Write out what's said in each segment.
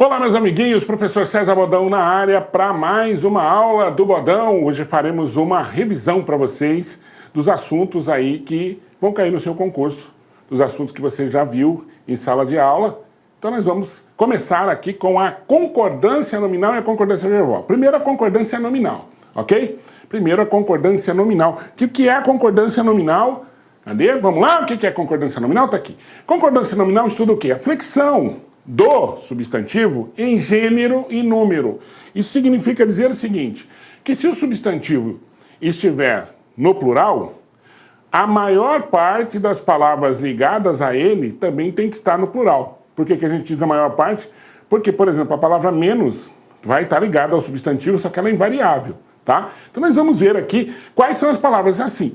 Olá, meus amiguinhos, professor César Bodão na área para mais uma aula do Bodão. Hoje faremos uma revisão para vocês dos assuntos aí que vão cair no seu concurso, dos assuntos que você já viu em sala de aula. Então nós vamos começar aqui com a concordância nominal e a concordância verbal. Primeiro a concordância nominal, ok? Primeiro a concordância nominal. O que é a concordância nominal? Cadê? Vamos lá, o que é concordância nominal? Está aqui. Concordância nominal estuda o quê? A flexão do substantivo em gênero e número. Isso significa dizer o seguinte, que se o substantivo estiver no plural, a maior parte das palavras ligadas a ele também tem que estar no plural. Por que a gente diz a maior parte? Porque, por exemplo, a palavra menos vai estar ligada ao substantivo, só que ela é invariável, tá? Então nós vamos ver aqui quais são as palavras assim.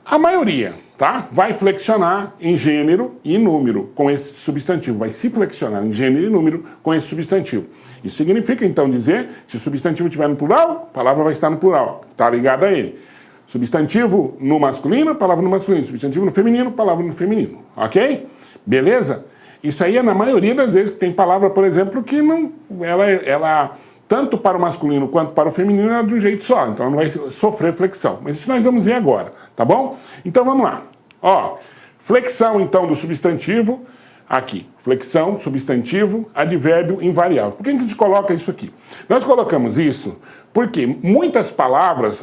A maioria, tá? Vai flexionar em gênero e número com esse substantivo. Vai se flexionar em gênero e número com esse substantivo. Isso significa, então, dizer, se o substantivo estiver no plural, a palavra vai estar no plural, está ligada a ele. Substantivo no masculino, palavra no masculino. Substantivo no feminino, palavra no feminino. Ok? Beleza? Isso aí é na maioria das vezes que tem palavra, por exemplo, que não, ela tanto para o masculino quanto para o feminino é de um jeito só, então não vai sofrer flexão. Mas isso nós vamos ver agora, tá bom? Então vamos lá. Ó, flexão então do substantivo, aqui. Flexão, substantivo, advérbio invariável. Por que a gente coloca isso aqui? Nós colocamos isso porque muitas palavras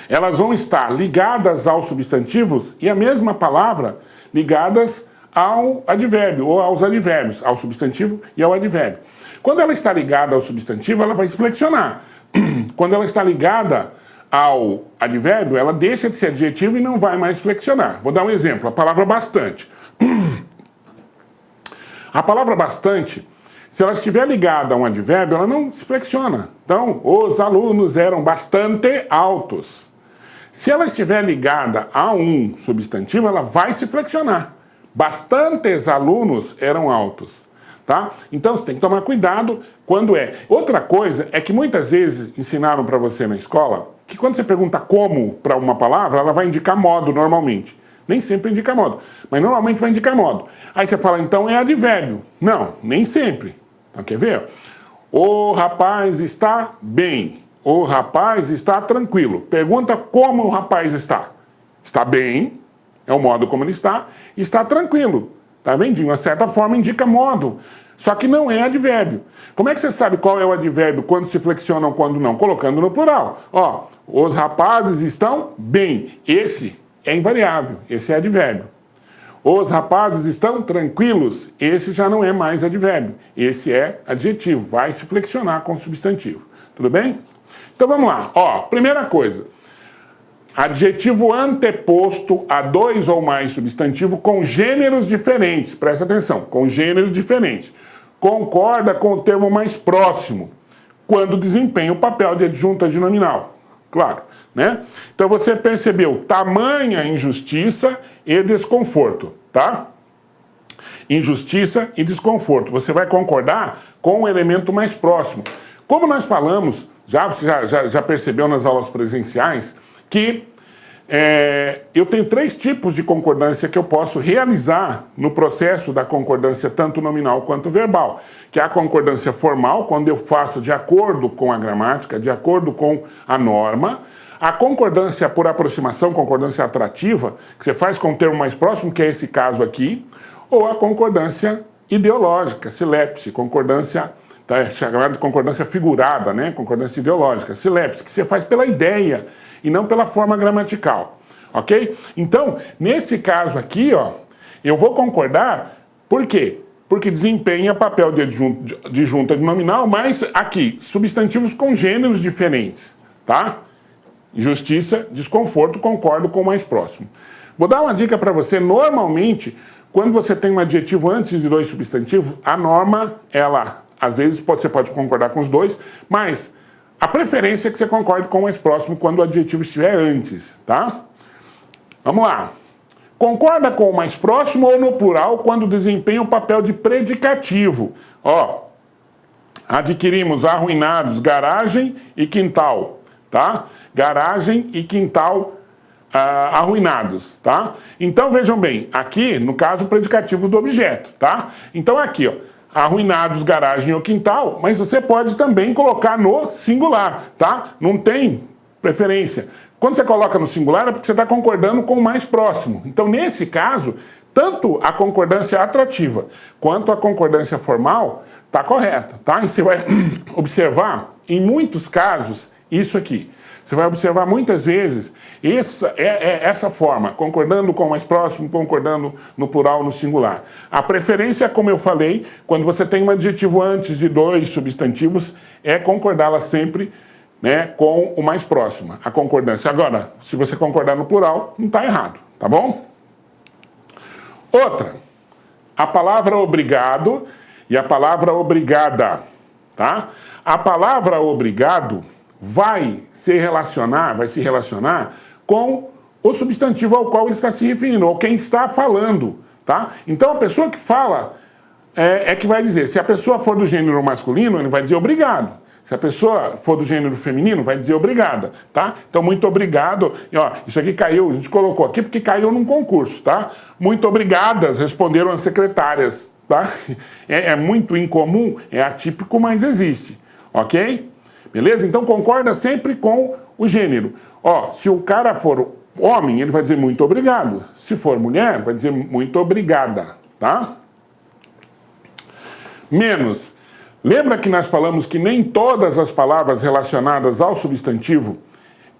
elas vão estar ligadas aos substantivos e a mesma palavra ligadas ao advérbio ou aos advérbios, ao substantivo e ao advérbio. Quando ela está ligada ao substantivo, ela vai se flexionar. Quando ela está ligada ao advérbio, ela deixa de ser adjetivo e não vai mais flexionar. Vou dar um exemplo, a palavra bastante. A palavra bastante, se ela estiver ligada a um advérbio, ela não se flexiona. Então, os alunos eram bastante altos. Se ela estiver ligada a um substantivo, ela vai se flexionar. Bastantes alunos eram altos. Tá? Então você tem que tomar cuidado quando é. Outra coisa é que muitas vezes ensinaram para você na escola que quando você pergunta como para uma palavra, ela vai indicar modo normalmente. Nem sempre indica modo, mas normalmente vai indicar modo. Aí você fala, então é advérbio. Não, nem sempre. Então, quer ver? O rapaz está bem. O rapaz está tranquilo. Pergunta como o rapaz está. Está bem, é o modo como ele está, e está tranquilo. Tá vendo? De uma certa forma indica modo. Só que não é advérbio. Como é que você sabe qual é o advérbio, quando se flexiona ou quando não? Colocando no plural. Ó, os rapazes estão bem. Esse é invariável. Esse é advérbio. Os rapazes estão tranquilos. Esse já não é mais advérbio. Esse é adjetivo. Vai se flexionar com o substantivo. Tudo bem? Então vamos lá. Ó, primeira coisa. Adjetivo anteposto a dois ou mais substantivos com gêneros diferentes. Presta atenção, com gêneros diferentes. Concorda com o termo mais próximo, quando desempenha o papel de adjunto adnominal. Claro, né? Então você percebeu tamanha injustiça e desconforto, tá? Injustiça e desconforto. Você vai concordar com o elemento mais próximo. Como nós falamos, você já percebeu nas aulas presenciais, que eu tenho 3 tipos de concordância que eu posso realizar no processo da concordância tanto nominal quanto verbal, que é a concordância formal, quando eu faço de acordo com a gramática, de acordo com a norma, a concordância por aproximação, concordância atrativa, que você faz com o termo mais próximo, que é esse caso aqui, ou a concordância ideológica, silepse, concordância tá, chamada de concordância figurada, né? Concordância ideológica, silepse, que você faz pela ideia e não pela forma gramatical, ok? Então, nesse caso aqui, ó, eu vou concordar, por quê? Porque desempenha papel de junta nominal, mas aqui, substantivos com gêneros diferentes, tá? Injustiça, desconforto, concordo com o mais próximo. Vou dar uma dica para você, normalmente, quando você tem um adjetivo antes de 2 substantivos, a norma, ela... Às vezes você pode concordar com os 2, mas a preferência é que você concorde com o mais próximo quando o adjetivo estiver antes, tá? Vamos lá. Concorda com o mais próximo ou no plural quando desempenha o papel de predicativo? Ó, adquirimos arruinados garagem e quintal, tá? Garagem e quintal arruinados, tá? Então vejam bem, aqui no caso o predicativo do objeto, tá? Então aqui, ó. arruinados, garagem ou quintal, mas você pode também colocar no singular, tá? Não tem preferência. Quando você coloca no singular é porque você está concordando com o mais próximo. Então, nesse caso, tanto a concordância atrativa quanto a concordância formal está correta, tá? E você vai observar, em muitos casos, isso aqui. Você vai observar muitas vezes essa forma, concordando com o mais próximo, concordando no plural, no singular. A preferência, como eu falei, quando você tem um adjetivo antes de dois substantivos, é concordá-la sempre, né, com o mais próximo, a concordância. Agora, se você concordar no plural, não está errado, tá bom? Outra, a palavra obrigado e a palavra obrigada, tá? A palavra obrigado vai se relacionar com o substantivo ao qual ele está se referindo, ou quem está falando, tá? Então a pessoa que fala é que vai dizer. Se a pessoa for do gênero masculino, ele vai dizer obrigado. Se a pessoa for do gênero feminino, vai dizer obrigada, tá? Então, muito obrigado. E, ó, isso aqui caiu, a gente colocou aqui porque caiu num concurso, tá? Muito obrigadas, responderam as secretárias, tá? É muito incomum, é atípico, mas existe, ok? Beleza? Então, concorda sempre com o gênero. Ó, se o cara for homem, ele vai dizer muito obrigado. Se for mulher, vai dizer muito obrigada, tá? Menos. Lembra que nós falamos que nem todas as palavras relacionadas ao substantivo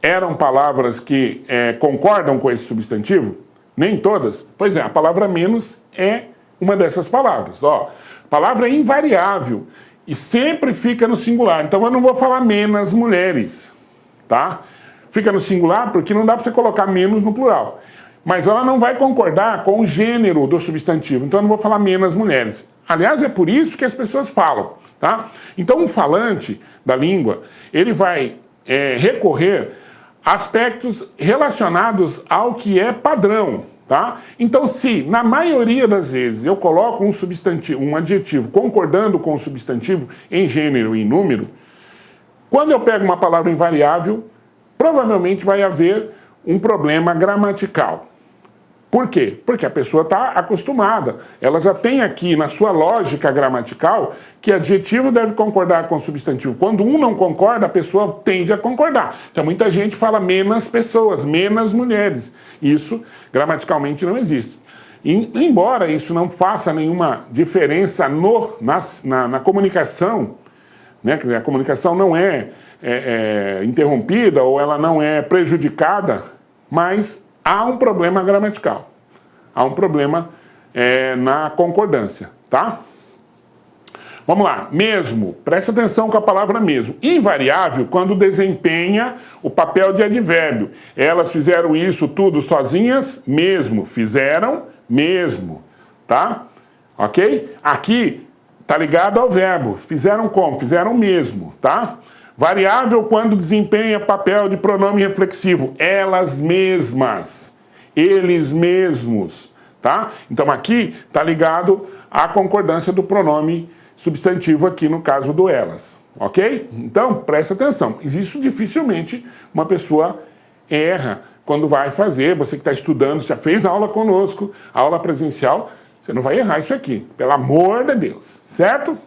eram palavras que concordam com esse substantivo? Nem todas? Pois é, a palavra menos é uma dessas palavras. Ó, palavra invariável e sempre fica no singular. Então eu não vou falar menos mulheres, tá? Fica no singular porque não dá para você colocar menos no plural. Mas ela não vai concordar com o gênero do substantivo. Então eu não vou falar menos mulheres. Aliás, é por isso que as pessoas falam. Tá? Então, um falante da língua, ele vai recorrer a aspectos relacionados ao que é padrão. Tá? Então, se na maioria das vezes eu coloco um substantivo, um adjetivo concordando com o substantivo em gênero e em número, quando eu pego uma palavra invariável, provavelmente vai haver um problema gramatical. Por quê? Porque a pessoa está acostumada. Ela já tem aqui na sua lógica gramatical que adjetivo deve concordar com substantivo. Quando um não concorda, a pessoa tende a concordar. Então muita gente fala menos pessoas, menos mulheres. Isso gramaticalmente não existe. Embora isso não faça nenhuma diferença na comunicação, né? A comunicação não é interrompida ou ela não é prejudicada, mas há um problema gramatical. Há um problema na concordância, tá? Vamos lá. Mesmo. Presta atenção com a palavra mesmo. Invariável quando desempenha o papel de advérbio. Elas fizeram isso tudo sozinhas? Mesmo. Fizeram? Mesmo. Tá? Ok? Aqui tá ligado ao verbo. Fizeram como? Fizeram mesmo. Tá? Variável quando desempenha papel de pronome reflexivo. Elas mesmas. Eles mesmos. Tá? Então aqui tá ligado à concordância do pronome substantivo aqui no caso do elas. Ok? Então, presta atenção. Isso dificilmente uma pessoa erra quando vai fazer. Você que está estudando, já fez aula conosco, aula presencial, você não vai errar isso aqui. Pelo amor de Deus. Certo?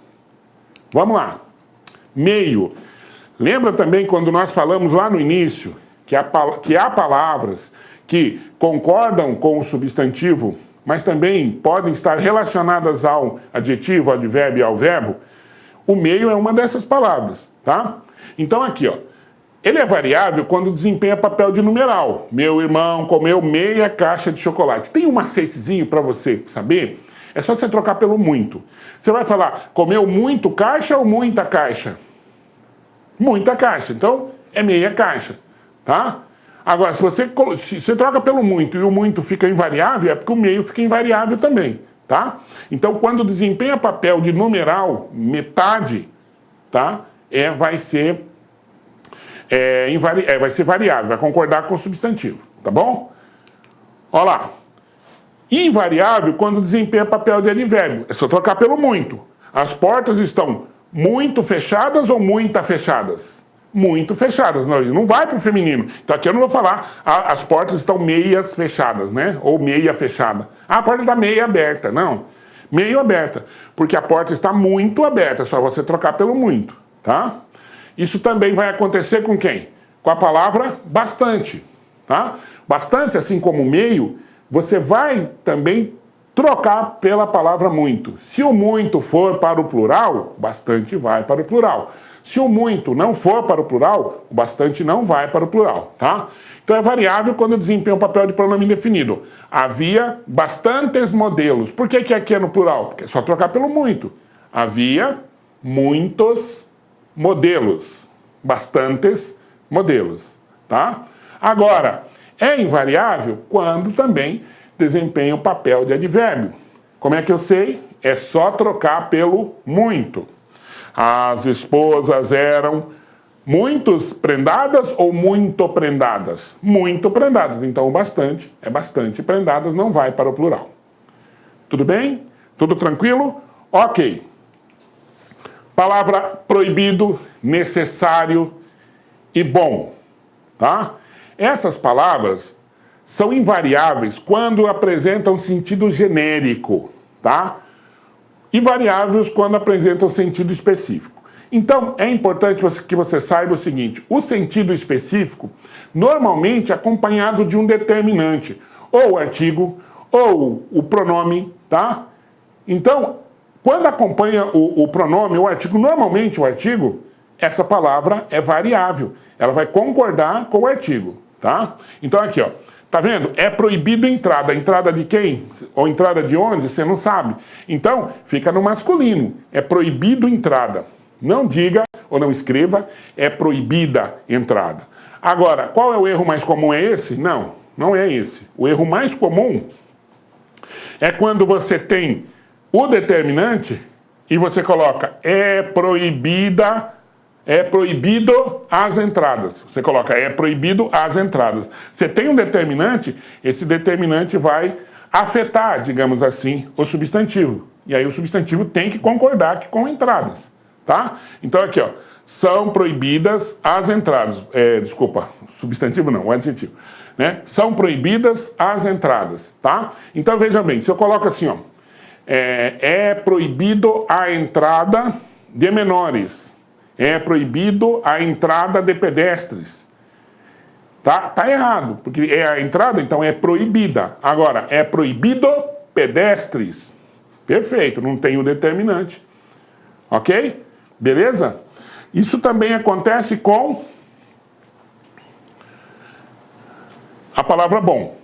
Vamos lá. Meio. Lembra também quando nós falamos lá no início que há palavras que concordam com o substantivo, mas também podem estar relacionadas ao adjetivo, ao advérbio e ao verbo? O meio é uma dessas palavras, tá? Então aqui, ó, ele é variável quando desempenha papel de numeral. Meu irmão comeu meia caixa de chocolate. Tem um macetezinho para você saber? É só você trocar pelo muito. Você vai falar, comeu muito caixa ou muita caixa? Muita caixa, então é meia caixa, tá? Agora, se você troca pelo muito e o muito fica invariável, é porque o meio fica invariável também, tá? Então, quando desempenha papel de numeral, metade, tá? Vai ser variável, vai concordar com o substantivo, tá bom? Olha lá. Invariável quando desempenha papel de advérbio. É só trocar pelo muito. As portas estão muito fechadas ou muita fechadas? Muito fechadas, não vai para o feminino. Então aqui eu não vou falar, as portas estão meias fechadas, né? Ou meia fechada. A porta está meia aberta, não. Meio aberta, porque a porta está muito aberta, é só você trocar pelo muito, tá? Isso também vai acontecer com quem? Com a palavra bastante, tá? Bastante, assim como meio, você vai também trocar pela palavra muito. Se o muito for para o plural, o bastante vai para o plural. Se o muito não for para o plural, o bastante não vai para o plural, tá? Então é variável quando desempenha o papel de pronome indefinido. Havia bastantes modelos. Por que aqui é no plural? Porque é só trocar pelo muito. Havia muitos modelos. Bastantes modelos, tá? Agora, é invariável quando também desempenha o papel de advérbio. Como é que eu sei? É só trocar pelo muito. As esposas eram muitos prendadas ou muito prendadas? Muito prendadas. Então, o bastante é bastante prendadas, não vai para o plural. Tudo bem? Tudo tranquilo? Ok. Palavra proibido, necessário e bom. Tá? Essas palavras são invariáveis quando apresentam sentido genérico, tá? E variáveis quando apresentam sentido específico. Então, é importante que você saiba o seguinte: o sentido específico normalmente é acompanhado de um determinante, ou o artigo, ou o pronome, tá? Então, quando acompanha o pronome, o artigo, normalmente o artigo, essa palavra é variável. Ela vai concordar com o artigo, tá? Então, aqui, ó. Tá vendo? É proibido entrada. Entrada de quem? Ou entrada de onde? Você não sabe. Então, fica no masculino. É proibido entrada. Não diga ou não escreva, é proibida entrada. Agora, qual é o erro mais comum? É esse? Não, não é esse. O erro mais comum é quando você tem o determinante e você coloca é proibida. É proibido as entradas. Você coloca é proibido as entradas. Você tem um determinante, esse determinante vai afetar, digamos assim, o substantivo. E aí o substantivo tem que concordar com entradas, tá? Então aqui, ó, são proibidas as entradas. Desculpa, substantivo não, o adjetivo. Né? São proibidas as entradas, tá? Então veja bem, se eu coloco assim, ó, é proibido a entrada de menores. É proibido a entrada de pedestres. Tá errado, porque é a entrada, então é proibida. Agora, é proibido pedestres. Perfeito, não tem o determinante. Ok? Beleza? Isso também acontece com a palavra bom.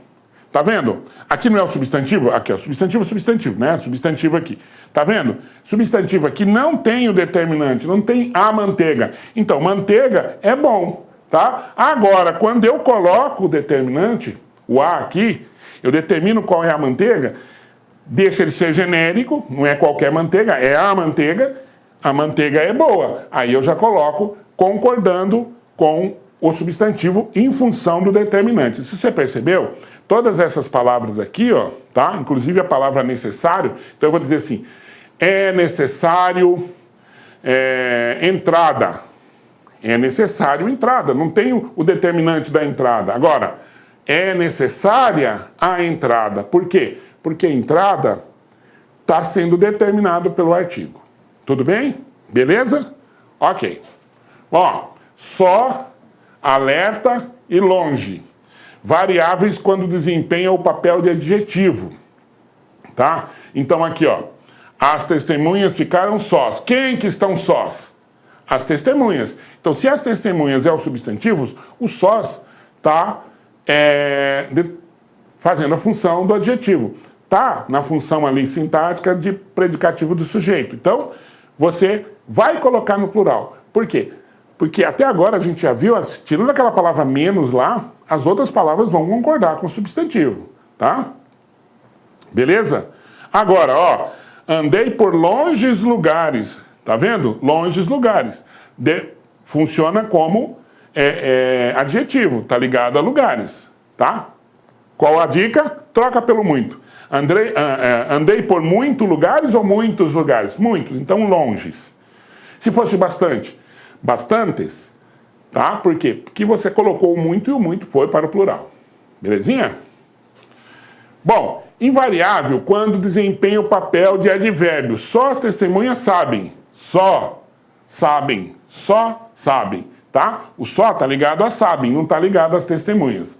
Tá vendo? Aqui não é o substantivo? Aqui é o substantivo, né? Substantivo aqui. Tá vendo? Substantivo aqui não tem o determinante, não tem a manteiga. Então, manteiga é bom, tá? Agora, quando eu coloco o determinante, o a aqui, eu determino qual é a manteiga, deixa ele ser genérico, não é qualquer manteiga, é a manteiga é boa. Aí eu já coloco concordando com o substantivo em função do determinante. Se você percebeu, todas essas palavras aqui, ó, tá? Inclusive a palavra necessário, então eu vou dizer assim, é necessário entrada. É necessário entrada, não tem o determinante da entrada. Agora, é necessária a entrada. Por quê? Porque a entrada está sendo determinado pelo artigo. Tudo bem? Beleza? Ok. Ó, só, alerta e longe. Variáveis quando desempenham o papel de adjetivo. Tá? Então aqui, ó. As testemunhas ficaram sós. Quem que estão sós? As testemunhas. Então, se as testemunhas é o substantivo, o sós está fazendo a função do adjetivo. Tá na função ali sintática de predicativo do sujeito. Então, você vai colocar no plural. Por quê? Porque até agora a gente já viu, tirando aquela palavra menos lá, as outras palavras vão concordar com o substantivo, tá? Beleza? Agora, ó, andei por longes lugares, tá vendo? Longes lugares. Funciona como adjetivo, tá ligado a lugares, tá? Qual a dica? Troca pelo muito. Andei por muitos lugares ou muitos lugares? Muitos, então longes. Se fosse bastante, bastantes, tá? Por quê? Porque você colocou o muito e o muito foi para o plural. Belezinha? Bom, invariável quando desempenha o papel de advérbio. Só as testemunhas sabem. Só sabem. Tá? O só tá ligado a sabem, não tá ligado às testemunhas.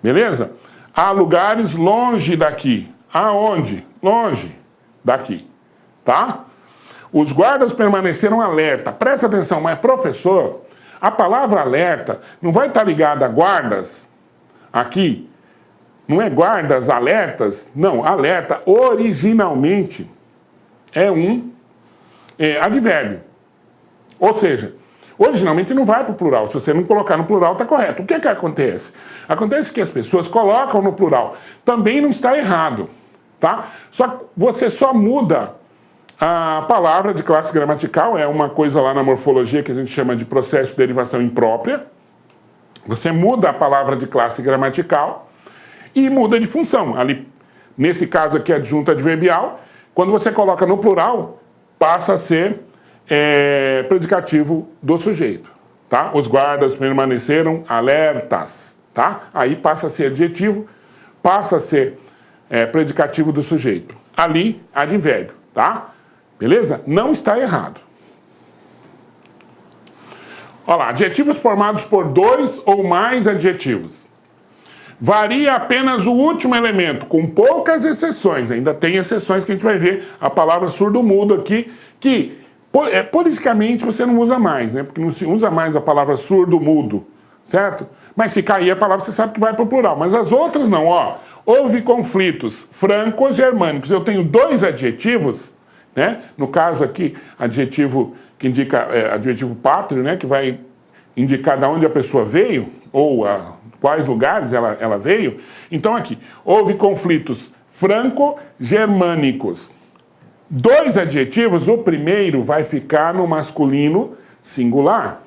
Beleza? Há lugares longe daqui. Aonde? Longe daqui. Tá? Os guardas permaneceram alerta. Presta atenção, mas professor, a palavra alerta não vai estar ligada a guardas aqui? Não é guardas, alertas? Não, alerta originalmente é um advérbio. Ou seja, originalmente não vai para o plural. Se você não colocar no plural, está correto. O que acontece? Acontece que as pessoas colocam no plural. Também não está errado. Tá? Você só muda a palavra de classe gramatical. É uma coisa lá na morfologia que a gente chama de processo de derivação imprópria. Você muda a palavra de classe gramatical e muda de função. Ali, nesse caso aqui, adjunto adverbial, quando você coloca no plural, passa a ser predicativo do sujeito. Tá? Os guardas permaneceram alertas. Tá? Aí passa a ser adjetivo, passa a ser predicativo do sujeito. Ali, advérbio. Tá? Beleza? Não está errado. Olha lá, adjetivos formados por 2 ou mais adjetivos. Varia apenas o último elemento, com poucas exceções. Ainda tem exceções que a gente vai ver. A palavra surdo-mudo aqui, que politicamente você não usa mais, né? Porque não se usa mais a palavra surdo-mudo, certo? Mas se cair a palavra, você sabe que vai para o plural. Mas as outras não, ó. Houve conflitos franco-germânicos. Eu tenho 2 adjetivos, né? No caso aqui, adjetivo que indica adjetivo pátrio, né? Que vai indicar de onde a pessoa veio, ou quais lugares ela veio. Então aqui, houve conflitos franco-germânicos. 2 adjetivos, o primeiro vai ficar no masculino singular.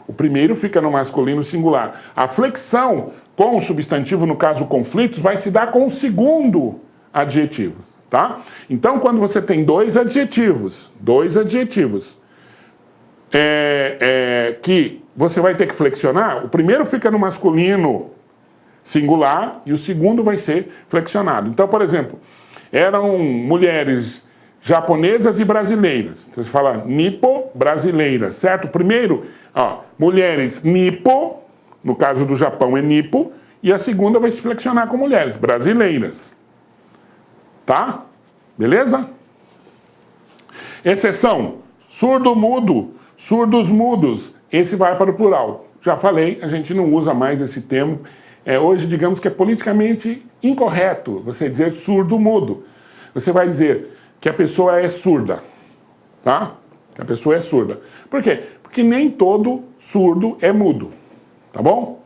O primeiro fica no masculino singular. A flexão com o substantivo, no caso conflitos, vai se dar com o segundo adjetivo. Tá? Então, quando você tem 2 adjetivos, que você vai ter que flexionar, o primeiro fica no masculino singular e o segundo vai ser flexionado. Então, por exemplo, eram mulheres japonesas e brasileiras. Você fala nipo-brasileiras, certo? Primeiro, ó, mulheres nipo, no caso do Japão é nipo, e a segunda vai se flexionar com mulheres brasileiras. Tá? Beleza? Exceção, surdo-mudo, surdos-mudos. Esse vai para o plural. Já falei, a gente não usa mais esse termo. Hoje, digamos que é politicamente incorreto você dizer surdo-mudo. Você vai dizer que a pessoa é surda. Tá? Que a pessoa é surda. Por quê? Porque nem todo surdo é mudo. Tá bom?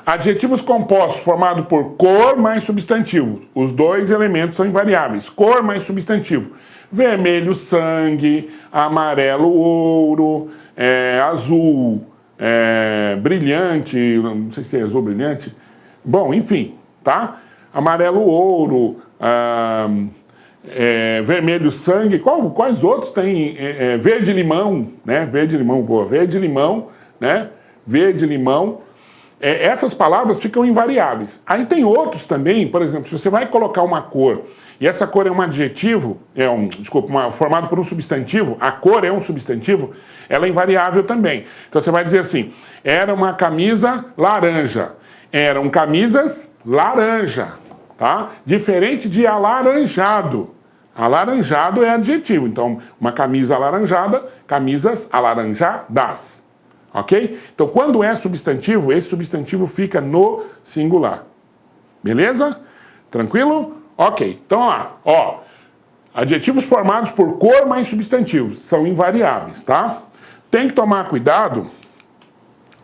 Adjetivos compostos formados por cor mais substantivo. Os 2 elementos são invariáveis. Cor mais substantivo. Vermelho, sangue. Amarelo, ouro. Azul, brilhante. Não sei se é azul brilhante. Bom, enfim, tá? Amarelo, ouro. Vermelho, sangue. Quais outros tem? Verde, limão, né? Verde, limão, boa. Verde, limão, né? Verde, limão. Essas palavras ficam invariáveis. Aí tem outros também, por exemplo, se você vai colocar uma cor, e essa cor é um adjetivo, formado por um substantivo, a cor é um substantivo, ela é invariável também. Então você vai dizer assim, era uma camisa laranja, eram camisas laranja, tá? Diferente de alaranjado. Alaranjado é adjetivo, então uma camisa alaranjada, camisas alaranjadas. Ok? Então, quando é substantivo, esse substantivo fica no singular. Beleza? Tranquilo? Ok. Então, lá. Ó, adjetivos formados por cor mais substantivos. São invariáveis, tá? Tem que tomar cuidado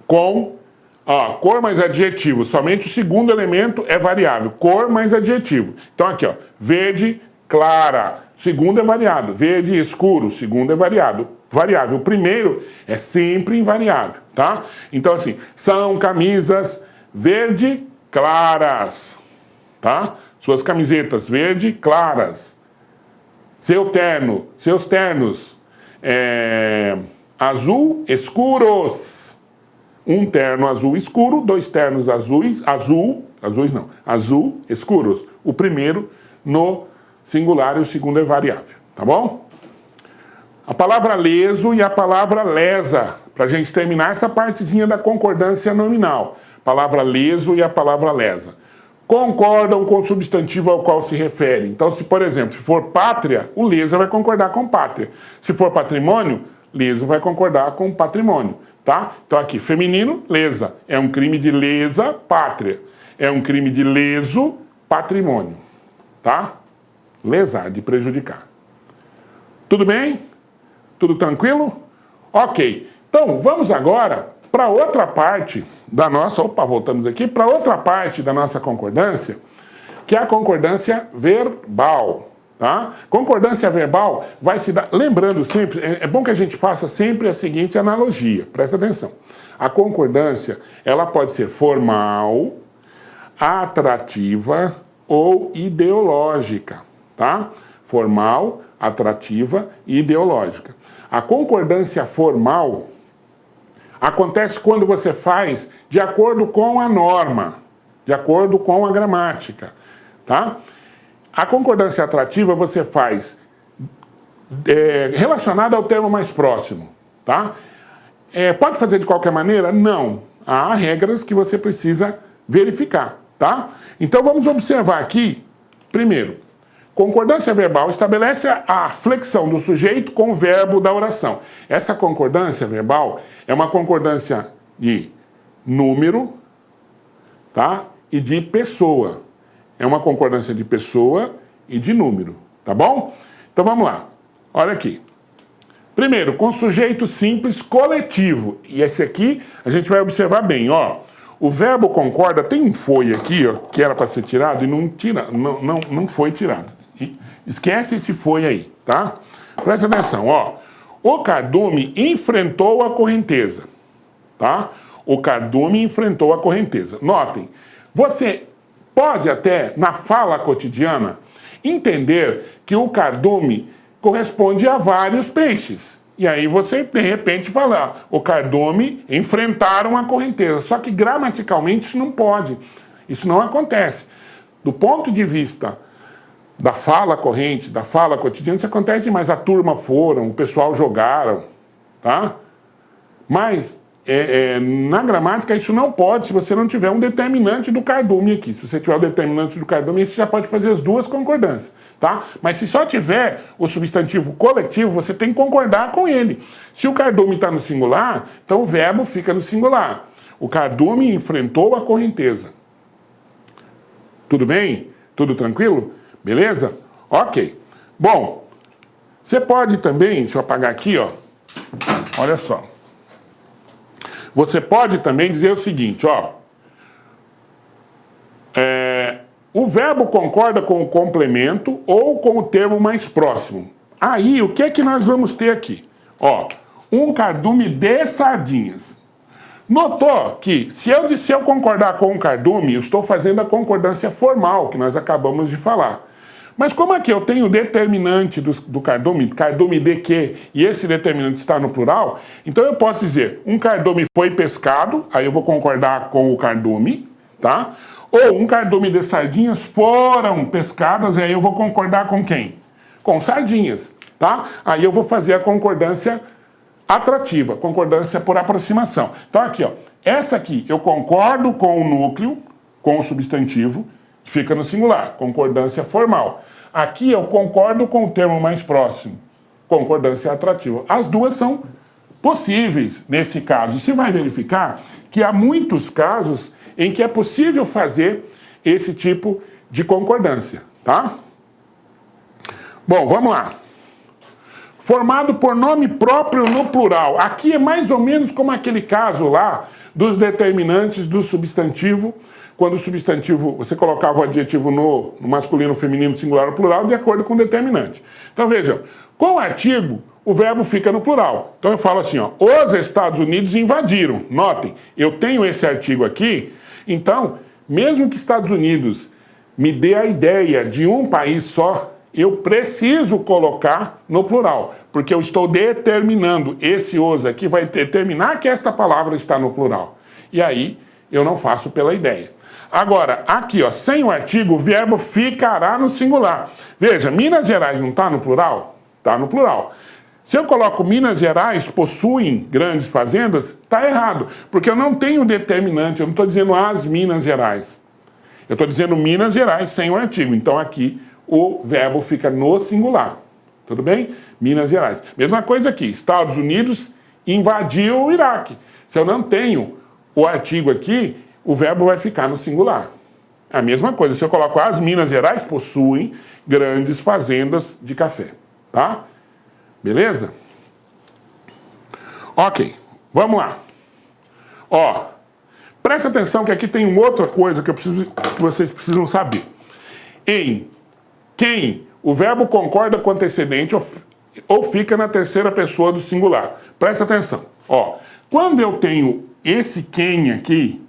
com cor mais adjetivo. Somente o segundo elemento é variável. Cor mais adjetivo. Então, aqui, ó. Verde clara. Segundo é variável. Verde escuro. Segundo é variável. O primeiro é sempre invariável, tá? Então, assim, são camisas verde claras, tá? Suas camisetas verde claras. Seus ternos azul escuros. Um terno azul escuro, 2 ternos azul azuis não, azul, escuros. O primeiro no singular e o segundo é variável, tá bom? A palavra leso e a palavra lesa, para a gente terminar essa partezinha da concordância nominal. Palavra leso e a palavra lesa. Concordam com o substantivo ao qual se refere. Então, se, por exemplo, se for pátria, o lesa vai concordar com pátria. Se for patrimônio, lesa vai concordar com patrimônio, tá? Então, aqui, feminino, lesa. É um crime de lesa, pátria. É um crime de leso, patrimônio, tá? Lesar, de prejudicar. Tudo bem? Tudo tranquilo? Ok. Então, vamos agora para outra parte da nossa... Opa, voltamos aqui. Para outra parte da nossa concordância, que é a concordância verbal, tá? Concordância verbal vai se dar... Lembrando sempre, é bom que a gente faça sempre a seguinte analogia. Presta atenção. A concordância, ela pode ser formal, atrativa ou ideológica, tá? Formal, atrativa e ideológica. A concordância formal acontece quando você faz de acordo com a norma, de acordo com a gramática, tá? A concordância atrativa você faz relacionada ao termo mais próximo, tá? Pode fazer de qualquer maneira? Não. Há regras que você precisa verificar, tá? Então vamos observar aqui, primeiro, concordância verbal estabelece a flexão do sujeito com o verbo da oração. Essa concordância verbal é uma concordância de número, tá? E de pessoa. É uma concordância de pessoa e de número, tá bom? Então vamos lá. Olha aqui. Primeiro, com sujeito simples coletivo. E esse aqui a gente vai observar bem, ó. O verbo concorda, tem um foi aqui, ó, que era para ser tirado e não foi tirado. Esquece esse foi aí, tá? Presta atenção, ó. O cardume enfrentou a correnteza, tá? O cardume enfrentou a correnteza. Notem, você pode até, na fala cotidiana, entender que o cardume corresponde a vários peixes. E aí você, de repente, fala, o cardume enfrentaram a correnteza. Só que gramaticalmente isso não pode. Isso não acontece. Do ponto de vista da fala corrente, da fala cotidiana, isso acontece demais. A turma foram, o pessoal jogaram, tá? Mas na gramática isso não pode se você não tiver um determinante do cardume aqui. Se você tiver o determinante do cardume, você já pode fazer as duas concordâncias, tá? Mas se só tiver o substantivo coletivo, você tem que concordar com ele. Se o cardume está no singular, então o verbo fica no singular. O cardume enfrentou a correnteza. Tudo bem? Tudo tranquilo? Beleza? Ok. Bom, você pode também, deixa eu apagar aqui, ó. Olha só. Você pode também dizer o seguinte, ó. O verbo concorda com o complemento ou com o termo mais próximo. Aí, o que é que nós vamos ter aqui? Ó, um cardume de sardinhas. Notou que, se eu concordar com o cardume, eu estou fazendo a concordância formal, que nós acabamos de falar. Mas como aqui eu tenho o determinante do cardume, cardume de que, e esse determinante está no plural, então eu posso dizer, um cardume foi pescado, aí eu vou concordar com o cardume, tá? Ou um cardume de sardinhas foram pescadas, e aí eu vou concordar com quem? Com sardinhas, tá? Aí eu vou fazer a concordância atrativa, concordância por aproximação. Então aqui, ó, essa aqui eu concordo com o núcleo, com o substantivo, fica no singular, concordância formal. Aqui eu concordo com o termo mais próximo, concordância atrativa. As duas são possíveis nesse caso. Você vai verificar que há muitos casos em que é possível fazer esse tipo de concordância, tá? Bom, vamos lá. Formado por nome próprio no plural. Aqui é mais ou menos como aquele caso lá dos determinantes do substantivo, quando o substantivo, você colocava o adjetivo no masculino, feminino, singular ou plural, de acordo com o determinante. Então vejam, com o artigo, o verbo fica no plural. Então eu falo assim, ó, os Estados Unidos invadiram. Notem, eu tenho esse artigo aqui, então, mesmo que Estados Unidos me dê a ideia de um país só, eu preciso colocar no plural, porque eu estou determinando, esse os aqui vai determinar que esta palavra está no plural. E aí, eu não faço pela ideia. Agora, aqui, ó, sem o artigo, o verbo ficará no singular. Veja, Minas Gerais não está no plural? Está no plural. Se eu coloco Minas Gerais possuem grandes fazendas, está errado, porque eu não tenho determinante, eu não estou dizendo as Minas Gerais. Eu estou dizendo Minas Gerais sem o artigo. Então aqui o verbo fica no singular. Tudo bem? Minas Gerais. Mesma coisa aqui, Estados Unidos invadiu o Iraque. Se eu não tenho o artigo aqui, o verbo vai ficar no singular. A mesma coisa, se eu coloco as Minas Gerais possuem grandes fazendas de café. Tá? Beleza? Ok, vamos lá. Ó, presta atenção que aqui tem uma outra coisa que vocês precisam saber. Em quem o verbo concorda com o antecedente ou fica na terceira pessoa do singular. Presta atenção. Ó, quando eu tenho esse quem aqui,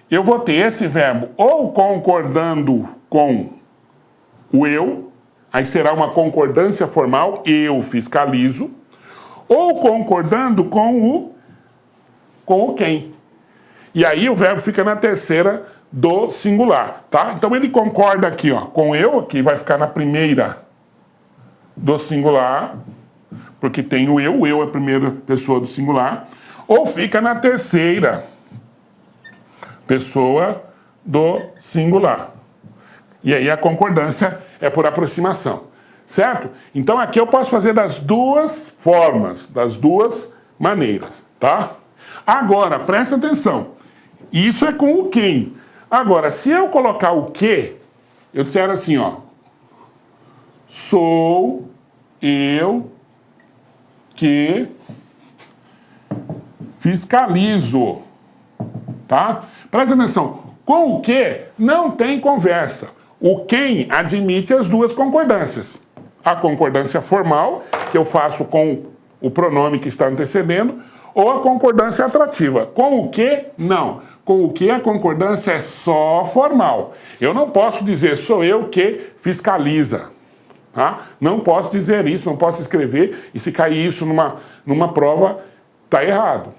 eu vou ter esse verbo ou concordando com o eu, aí será uma concordância formal, eu fiscalizo, ou concordando com o quem. E aí o verbo fica na terceira do singular, tá? Então ele concorda aqui, ó, com eu, que vai ficar na primeira do singular, porque tem o eu é a primeira pessoa do singular, ou fica na terceira pessoa do singular. E aí a concordância é por aproximação, certo? Então aqui eu posso fazer das duas formas, das duas maneiras, tá? Agora, presta atenção, isso é com o quem. Agora, se eu colocar o que, eu disser assim, ó, sou eu que fiscalizo, tá? Presta atenção, com o que não tem conversa. O quem admite as duas concordâncias. A concordância formal, que eu faço com o pronome que está antecedendo, ou a concordância atrativa. Com o que, não. Com o que a concordância é só formal. Eu não posso dizer sou eu que fiscaliza. Tá? Não posso dizer isso, não posso escrever, e se cair isso numa prova, está errado.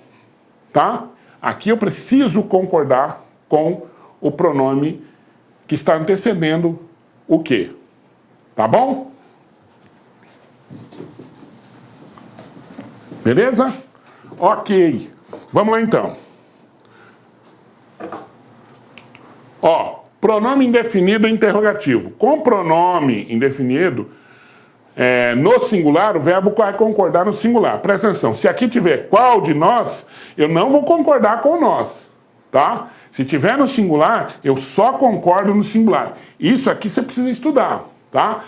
Tá? Aqui eu preciso concordar com o pronome que está antecedendo o que. Tá bom? Beleza? Ok. Vamos lá então. Ó, pronome indefinido interrogativo. Com pronome indefinido, no singular, o verbo vai concordar no singular. Presta atenção, se aqui tiver qual de nós, eu não vou concordar com nós, tá? Se tiver no singular, eu só concordo no singular. Isso aqui você precisa estudar, tá?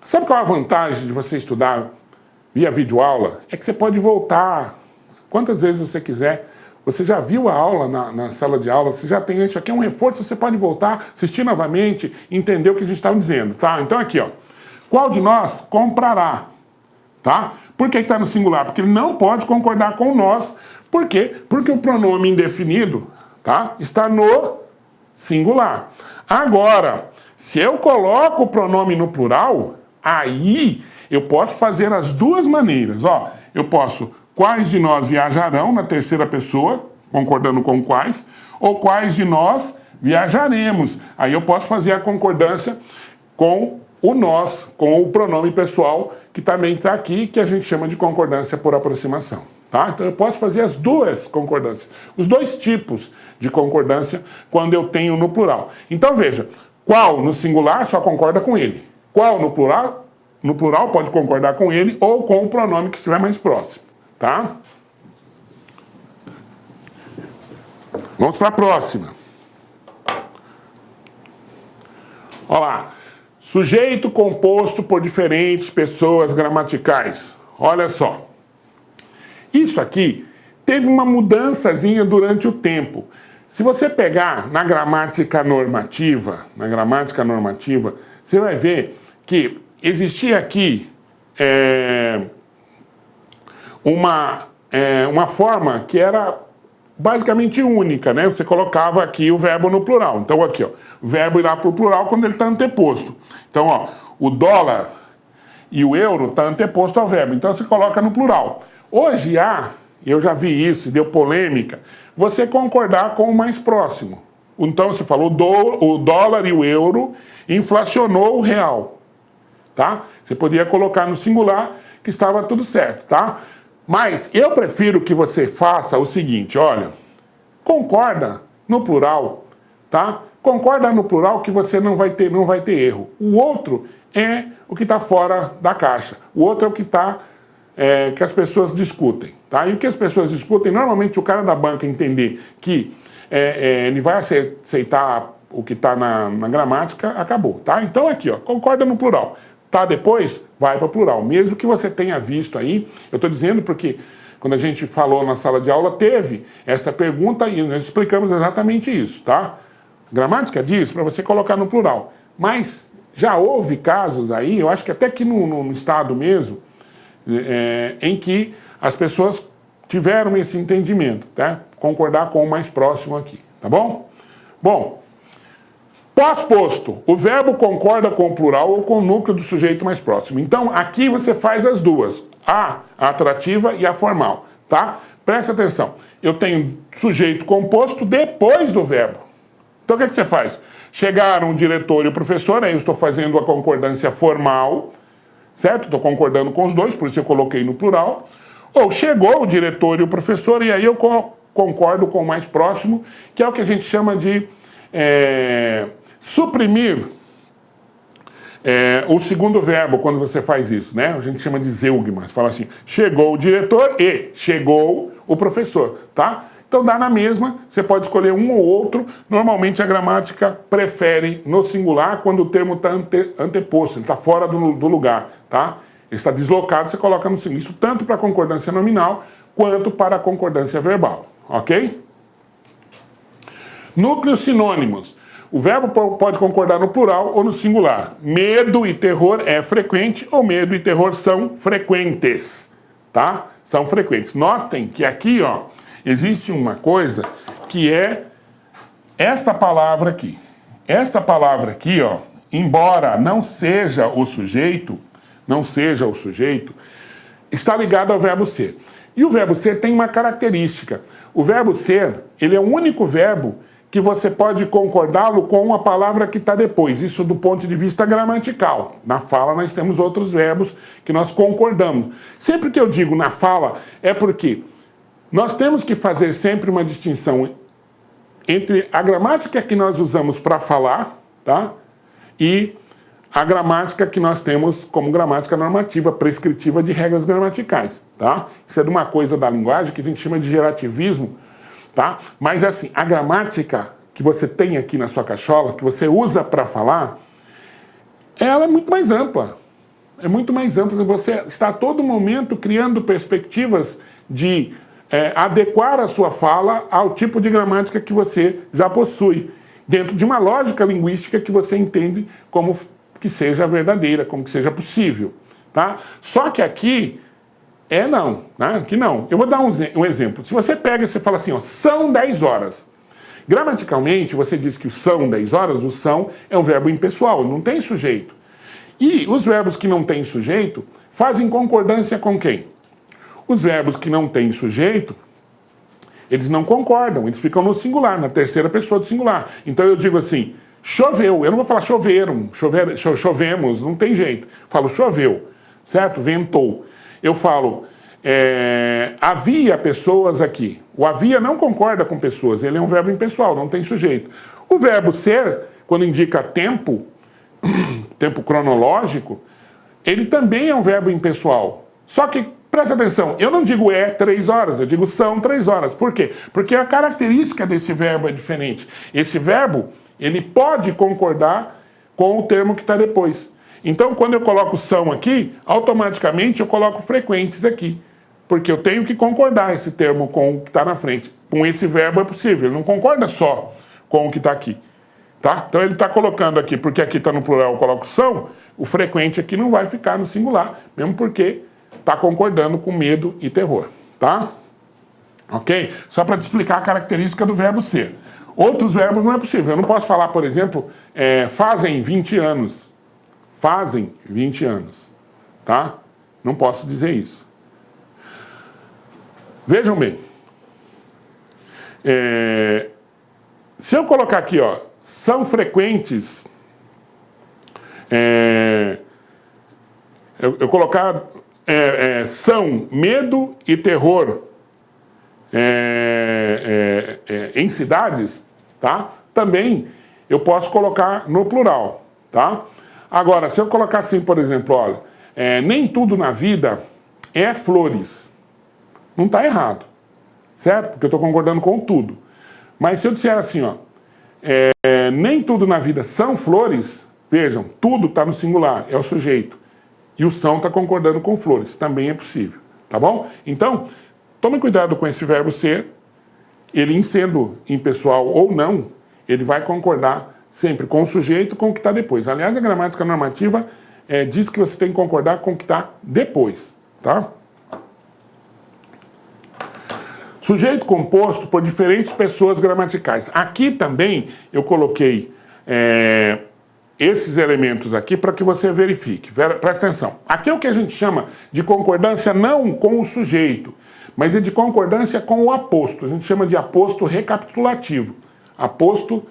Sabe qual é a vantagem de você estudar via videoaula? É que você pode voltar quantas vezes você quiser. Você já viu a aula na sala de aula, você já tem isso aqui, é um reforço, você pode voltar, assistir novamente, entender o que a gente estava dizendo, tá? Então aqui, ó, qual de nós comprará, tá? Por que está no singular? Porque ele não pode concordar com nós. Por quê? Porque o pronome indefinido, tá, está no singular. Agora, se eu coloco o pronome no plural, aí eu posso fazer as duas maneiras, ó. Eu posso, quais de nós viajarão na terceira pessoa, concordando com quais, ou quais de nós viajaremos. Aí eu posso fazer a concordância com o nós, com o pronome pessoal, que também está aqui, que a gente chama de concordância por aproximação. Tá? Então eu posso fazer as duas concordâncias, os dois tipos de concordância quando eu tenho no plural. Então veja, qual no singular só concorda com ele. Qual no plural pode concordar com ele ou com o pronome que estiver mais próximo. Tá? Vamos para a próxima. Olha lá. Sujeito composto por diferentes pessoas gramaticais. Olha só. Isso aqui teve uma mudançazinha durante o tempo. Se você pegar na gramática normativa, você vai ver que existia aqui uma forma que era basicamente única, né? Você colocava aqui o verbo no plural. Então aqui, ó, o verbo irá para o plural quando ele está anteposto. Então, ó, o dólar e o euro está anteposto ao verbo. Então você coloca no plural. Hoje eu já vi isso, deu polêmica, você concordar com o mais próximo, Então você falou o dólar e o euro inflacionou o real, tá? Você podia colocar no singular que estava tudo certo, tá? Mas eu prefiro que você faça o seguinte, olha, concorda no plural, tá? Concorda no plural que você não vai ter erro. O outro é o que está fora da caixa. O outro é o que está que as pessoas discutem, tá? E o que as pessoas discutem, normalmente o cara da banca entender que ele vai aceitar o que está na gramática, acabou, tá? Então aqui, ó, concorda no plural. Tá depois, vai para o plural. Mesmo que você tenha visto aí, eu estou dizendo porque quando a gente falou na sala de aula, teve esta pergunta e nós explicamos exatamente isso, tá? Gramática diz para você colocar no plural. Mas já houve casos aí, eu acho que até que no estado mesmo, em que as pessoas tiveram esse entendimento, tá? Concordar com o mais próximo aqui, tá bom? Bom, pós-posto, o verbo concorda com o plural ou com o núcleo do sujeito mais próximo. Então, aqui você faz as duas, a atrativa e a formal, tá? Presta atenção, eu tenho sujeito composto depois do verbo. Então, o que você faz? Chegaram o diretor e o professor, aí eu estou fazendo a concordância formal, certo? Estou concordando com os dois, por isso eu coloquei no plural. Ou chegou o diretor e o professor, e aí eu concordo com o mais próximo, que é o que a gente chama de suprimir o segundo verbo quando você faz isso, né? A gente chama de zeugma. Você fala assim, chegou o diretor e chegou o professor, tá? Então dá na mesma, você pode escolher um ou outro. Normalmente a gramática prefere no singular quando o termo está anteposto, ele está fora do lugar, tá? Ele está deslocado, você coloca no singular. Isso tanto para a concordância nominal quanto para a concordância verbal, ok? Núcleos sinônimos. O verbo pode concordar no plural ou no singular. Medo e terror é frequente ou medo e terror são frequentes, tá? São frequentes. Notem que aqui, ó, existe uma coisa que é esta palavra aqui. Esta palavra aqui, ó, embora não seja o sujeito, está ligado ao verbo ser. E o verbo ser tem uma característica. O verbo ser, ele é o único verbo que você pode concordá-lo com a palavra que está depois. Isso do ponto de vista gramatical. Na fala nós temos outros verbos que nós concordamos. Sempre que eu digo na fala, é porque nós temos que fazer sempre uma distinção entre a gramática que nós usamos para falar, tá? E a gramática que nós temos como gramática normativa, prescritiva de regras gramaticais, tá? Isso é de uma coisa da linguagem que a gente chama de gerativismo, tá? Mas assim, a gramática que você tem aqui na sua cachola, que você usa para falar, ela é muito mais ampla. É muito mais ampla. Você está a todo momento criando perspectivas de adequar a sua fala ao tipo de gramática que você já possui, dentro de uma lógica linguística que você entende como que seja verdadeira, como que seja possível, tá? Só que aqui não, né? Aqui não. Eu vou dar um exemplo. Se você pega e você fala assim, ó, são 10 horas. Gramaticalmente, você diz que o são 10 horas, o são é um verbo impessoal, não tem sujeito. E os verbos que não têm sujeito fazem concordância com quem? Os verbos que não têm sujeito, eles não concordam, eles ficam no singular, na terceira pessoa do singular. Então eu digo assim, choveu, eu não vou falar choveram, chovemos, não tem jeito. Falo choveu, certo? Ventou. Eu falo, havia pessoas aqui. O havia não concorda com pessoas, ele é um verbo impessoal, não tem sujeito. O verbo ser, quando indica tempo, tempo cronológico, ele também é um verbo impessoal. Só que, presta atenção, eu não digo 3 horas, eu digo são 3 horas. Por quê? Porque a característica desse verbo é diferente. Esse verbo, ele pode concordar com o termo que está depois. Então, quando eu coloco são aqui, automaticamente eu coloco frequentes aqui. Porque eu tenho que concordar esse termo com o que está na frente. Com esse verbo é possível, ele não concorda só com o que está aqui. Tá? Então ele está colocando aqui, porque aqui está no plural, eu coloco são, o frequente aqui não vai ficar no singular, mesmo porque está concordando com medo e terror, tá? Ok? Só para te explicar a característica do verbo ser. Outros verbos não é possível. Eu não posso falar, por exemplo, fazem 20 anos. Fazem 20 anos, tá? Não posso dizer isso. Vejam bem. Se eu colocar aqui, ó, são frequentes, eu colocar são medo e terror em cidades, tá? Também eu posso colocar no plural, tá? Agora, se eu colocar assim, por exemplo, olha, nem tudo na vida é flores. Não está errado, certo? Porque eu estou concordando com tudo. Mas se eu disser assim, ó, nem tudo na vida são flores, vejam, tudo está no singular, é o sujeito. E o são está concordando com flores, também é possível, tá bom? Então, tome cuidado com esse verbo ser, ele sendo impessoal ou não, ele vai concordar sempre com o sujeito com o que está depois. Aliás, a gramática normativa diz que você tem que concordar com o que está depois, tá? Sujeito composto por diferentes pessoas gramaticais. Aqui também eu coloquei esses elementos aqui para que você verifique. Presta atenção. Aqui é o que a gente chama de concordância não com o sujeito, mas é de concordância com o aposto. A gente chama de aposto recapitulativo. Aposto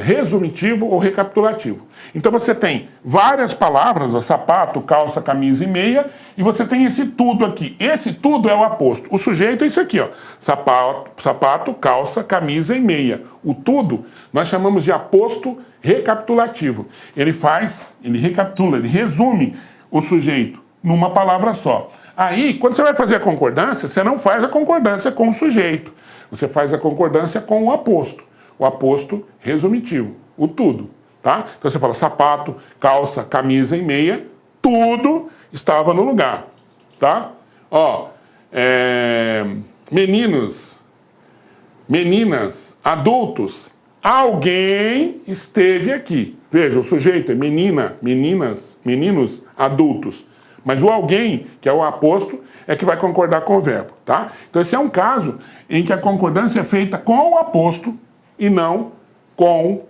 resumitivo ou recapitulativo. Então você tem várias palavras, ó, sapato, calça, camisa e meia, e você tem esse tudo aqui. Esse tudo é o aposto. O sujeito é isso aqui, ó, sapato, calça, camisa e meia. O tudo nós chamamos de aposto recapitulativo. Ele recapitula, ele resume o sujeito numa palavra só. Aí, quando você vai fazer a concordância, você não faz a concordância com o sujeito, você faz a concordância com o aposto resumitivo, o tudo, tá? Então você fala sapato, calça, camisa e meia, tudo estava no lugar, tá? Ó, meninos, meninas, adultos, alguém esteve aqui. Veja, o sujeito é menina, meninas, meninos, adultos. Mas o alguém, que é o aposto, é que vai concordar com o verbo, tá? Então esse é um caso em que a concordância é feita com o aposto e não com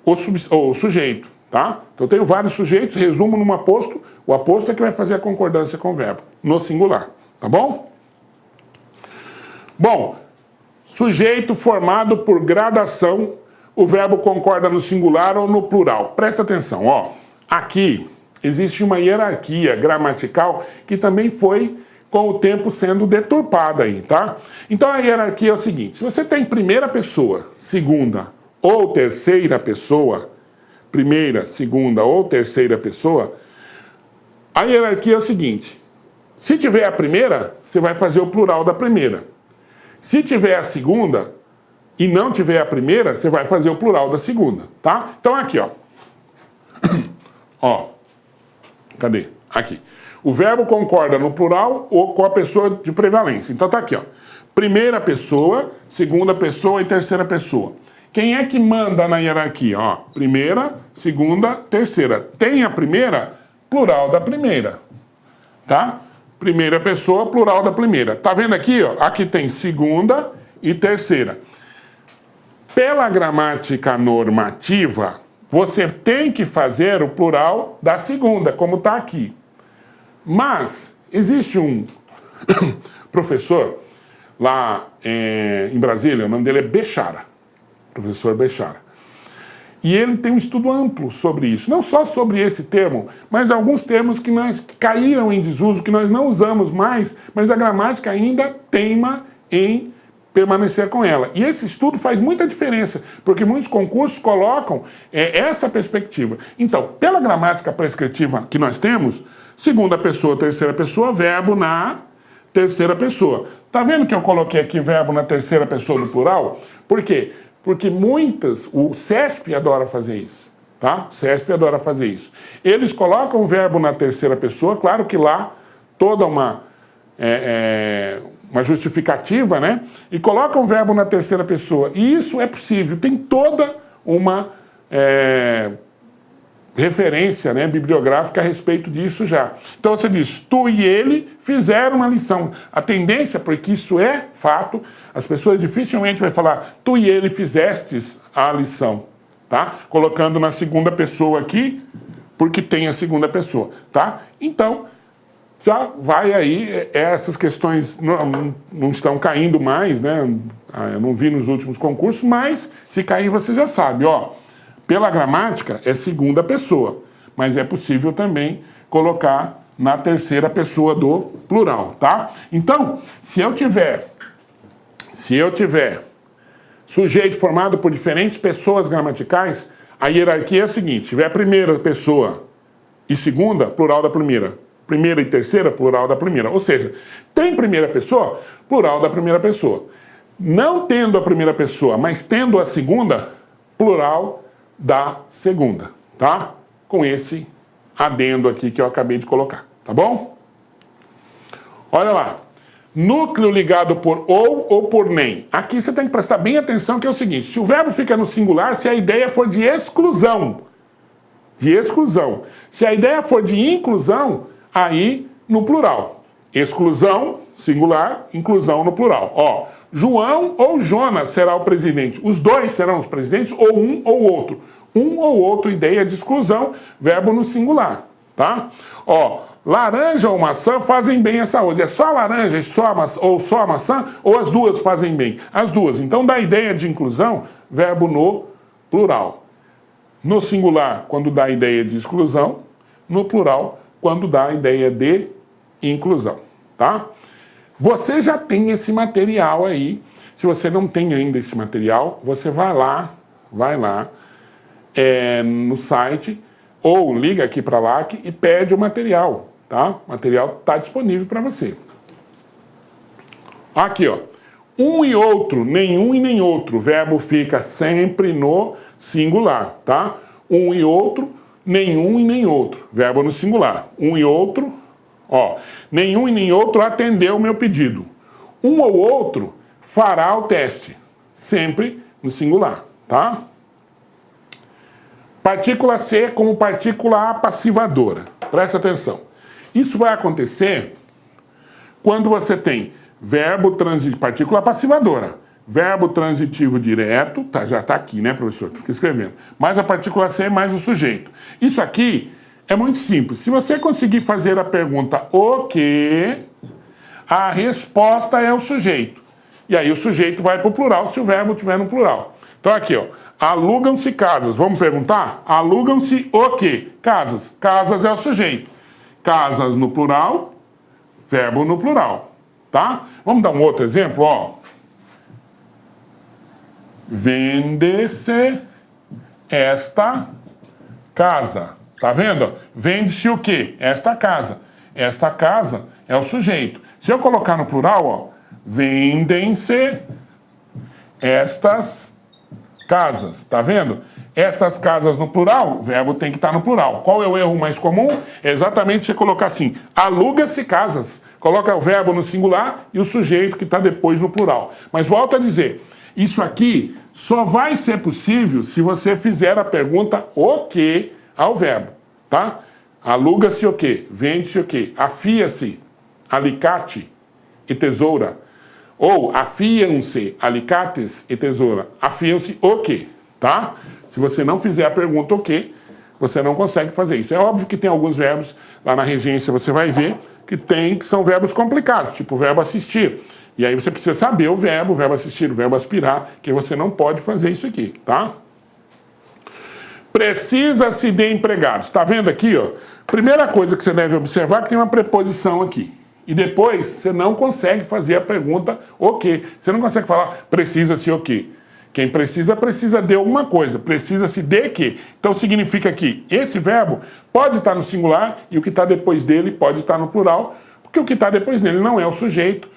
o sujeito, tá? Então eu tenho vários sujeitos, resumo num aposto, o aposto é que vai fazer a concordância com o verbo, no singular, tá bom? Bom, sujeito formado por gradação, o verbo concorda no singular ou no plural. Presta atenção, ó, aqui existe uma hierarquia gramatical que também foi com o tempo sendo deturpada aí, tá? Então a hierarquia é o seguinte, se você tem primeira pessoa, segunda ou terceira pessoa, primeira, segunda ou terceira pessoa, a hierarquia é o seguinte, se tiver a primeira, você vai fazer o plural da primeira. Se tiver a segunda e não tiver a primeira, você vai fazer o plural da segunda, tá? Então aqui, ó. Ó. Cadê? Aqui. O verbo concorda no plural ou com a pessoa de prevalência. Então tá aqui, ó. Primeira pessoa, segunda pessoa e terceira pessoa. Quem é que manda na hierarquia? Ó, primeira, segunda, terceira. Tem a primeira, plural da primeira. Tá? Primeira pessoa, plural da primeira. Tá vendo aqui, ó? Aqui tem segunda e terceira. Pela gramática normativa, você tem que fazer o plural da segunda, como está aqui. Mas existe um professor lá em Brasília, o nome dele é Bechara, professor Bechara. E ele tem um estudo amplo sobre isso, não só sobre esse termo, mas alguns termos que caíram em desuso, que nós não usamos mais, mas a gramática ainda teima em permanecer com ela. E esse estudo faz muita diferença, porque muitos concursos colocam essa perspectiva. Então, pela gramática prescritiva que nós temos, segunda pessoa, terceira pessoa, verbo na terceira pessoa. Tá vendo que eu coloquei aqui verbo na terceira pessoa do plural? Por quê? Porque o CESP adora fazer isso, tá? O CESP adora fazer isso. Eles colocam o verbo na terceira pessoa, claro que lá toda uma justificativa, né? E colocam o verbo na terceira pessoa. E isso é possível, tem toda uma referência, né, bibliográfica a respeito disso já. Então você diz, tu e ele fizeram uma lição. A tendência, porque isso é fato, as pessoas dificilmente vão falar, tu e ele fizestes a lição, tá? Colocando na segunda pessoa aqui, porque tem a segunda pessoa, tá? Então, já vai aí, essas questões não estão caindo mais, né? Eu não vi nos últimos concursos, mas se cair você já sabe, ó. Pela gramática é segunda pessoa, mas é possível também colocar na terceira pessoa do plural, tá? Então, se eu tiver sujeito formado por diferentes pessoas gramaticais, a hierarquia é a seguinte: tiver primeira pessoa e segunda, plural da primeira. Primeira e terceira, plural da primeira. Ou seja, tem primeira pessoa, plural da primeira pessoa. Não tendo a primeira pessoa, mas tendo a segunda, plural da segunda, tá? Com esse adendo aqui que eu acabei de colocar, tá bom? Olha lá. Núcleo ligado por ou por nem. Aqui você tem que prestar bem atenção, que é o seguinte: se o verbo fica no singular, se a ideia for de exclusão, se a ideia for de inclusão, aí no plural. Exclusão, singular, inclusão no plural. Ó, João ou Jonas será o presidente. Os dois serão os presidentes, ou um ou outro. Um ou outro, ideia de exclusão, verbo no singular, tá? Ó, laranja ou maçã fazem bem à saúde. É só a laranja ou só a maçã, ou as duas fazem bem? As duas. Então dá ideia de inclusão, verbo no plural. No singular, quando dá a ideia de exclusão. No plural, quando dá a ideia de inclusão, tá? Você já tem esse material aí. Se você não tem ainda esse material, você vai lá no site, ou liga aqui para a LAC e pede o material, tá? O material está disponível para você. Aqui, ó. Um e outro, nenhum e nem outro. O verbo fica sempre no singular, tá? Um e outro, nenhum e nem outro. Verbo no singular. Um e outro, ó. Nenhum e nem outro atendeu o meu pedido. Um ou outro fará o teste. Sempre no singular, tá? Partícula C como partícula apassivadora. Presta atenção. Isso vai acontecer quando você tem verbo transitivo, partícula apassivadora, verbo transitivo direto, tá, já está aqui, né, professor? Fica escrevendo. Mais a partícula C, mais o sujeito. Isso aqui é muito simples. Se você conseguir fazer a pergunta o quê, a resposta é o sujeito. E aí o sujeito vai para o plural se o verbo estiver no plural. Então aqui, ó. Alugam-se casas. Vamos perguntar? Alugam-se o quê? Casas. Casas é o sujeito. Casas no plural, verbo no plural. Tá? Vamos dar um outro exemplo, ó. Vende-se esta casa. Tá vendo? Vende-se o quê? Esta casa. Esta casa é o sujeito. Se eu colocar no plural, ó. Vendem-se estas casas, tá vendo? Estas casas no plural, o verbo tem que estar no plural. Qual é o erro mais comum? É exatamente você colocar assim, aluga-se casas. Coloca o verbo no singular e o sujeito que está depois no plural. Mas volto a dizer, isso aqui só vai ser possível se você fizer a pergunta o que ao verbo, tá? Aluga-se o quê? Vende-se o quê? Afia-se alicate e tesoura. Ou afiam-se alicates e tesoura. Afiam-se o quê? Tá? Se você não fizer a pergunta o quê, você não consegue fazer isso. É óbvio que tem alguns verbos, lá na regência você vai ver, que são verbos complicados, tipo o verbo assistir. E aí você precisa saber o verbo assistir, o verbo aspirar, que você não pode fazer isso aqui, tá? Precisa-se de empregados. Tá vendo aqui, ó? Primeira coisa que você deve observar é que tem uma preposição aqui. E depois você não consegue fazer a pergunta o quê. Você não consegue falar precisa-se o quê. Quem precisa de alguma coisa. Precisa-se de quê? Então significa que esse verbo pode estar no singular e o que está depois dele pode estar no plural, porque o que está depois dele não é o sujeito.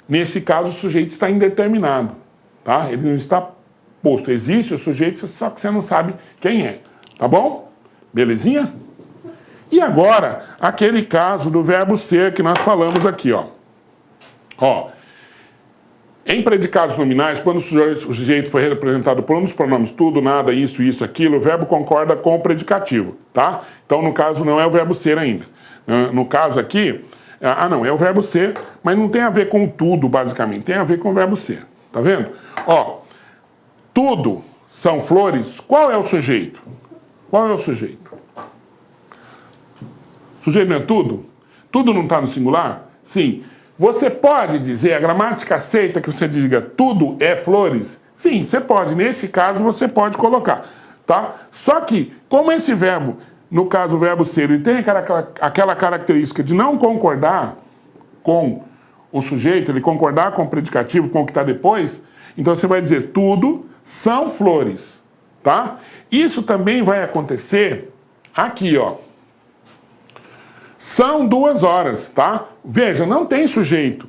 Nesse caso, o sujeito está indeterminado. Tá? Ele não está posto. Existe o sujeito, só que você não sabe quem é. Tá bom? Belezinha? E agora, aquele caso do verbo ser que nós falamos aqui, ó. Ó, em predicados nominais, quando o sujeito foi representado por um dos pronomes tudo, nada, isso, aquilo, o verbo concorda com o predicativo, tá? Então, no caso, não é o verbo ser ainda. No caso aqui, não, é o verbo ser, mas não tem a ver com tudo, basicamente. Tem a ver com o verbo ser, tá vendo? Ó, tudo são flores. Qual é o sujeito? Qual é o sujeito? Sujeito não é tudo? Tudo não está no singular? Sim. Você pode dizer, a gramática aceita que você diga tudo é flores? Sim, você pode. Nesse caso, você pode colocar. Tá? Só que, como esse verbo, no caso o verbo ser, ele tem aquela característica de não concordar com o sujeito, ele concordar com o predicativo, com o que está depois, então você vai dizer tudo são flores. Tá? Isso também vai acontecer aqui, ó. São 2 horas, tá? Veja, não tem sujeito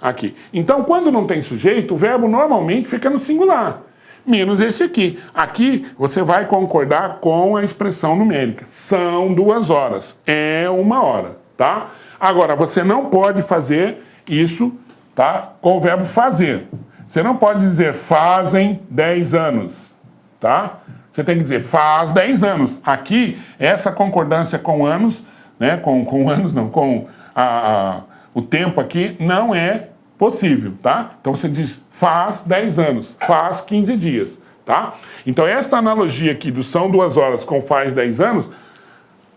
aqui. Então, quando não tem sujeito, o verbo normalmente fica no singular, menos esse aqui. Aqui você vai concordar com a expressão numérica. São 2 horas, é 1 hora, tá? Agora, você não pode fazer isso, tá? Com o verbo fazer. Você não pode dizer fazem 10 anos, tá? Você tem que dizer faz 10 anos. Aqui, essa concordância com anos, né, com anos não, com o tempo aqui, não é possível, tá? Então você diz faz 10 anos, faz 15 dias, tá? Então esta analogia aqui do são 2 horas com faz 10 anos,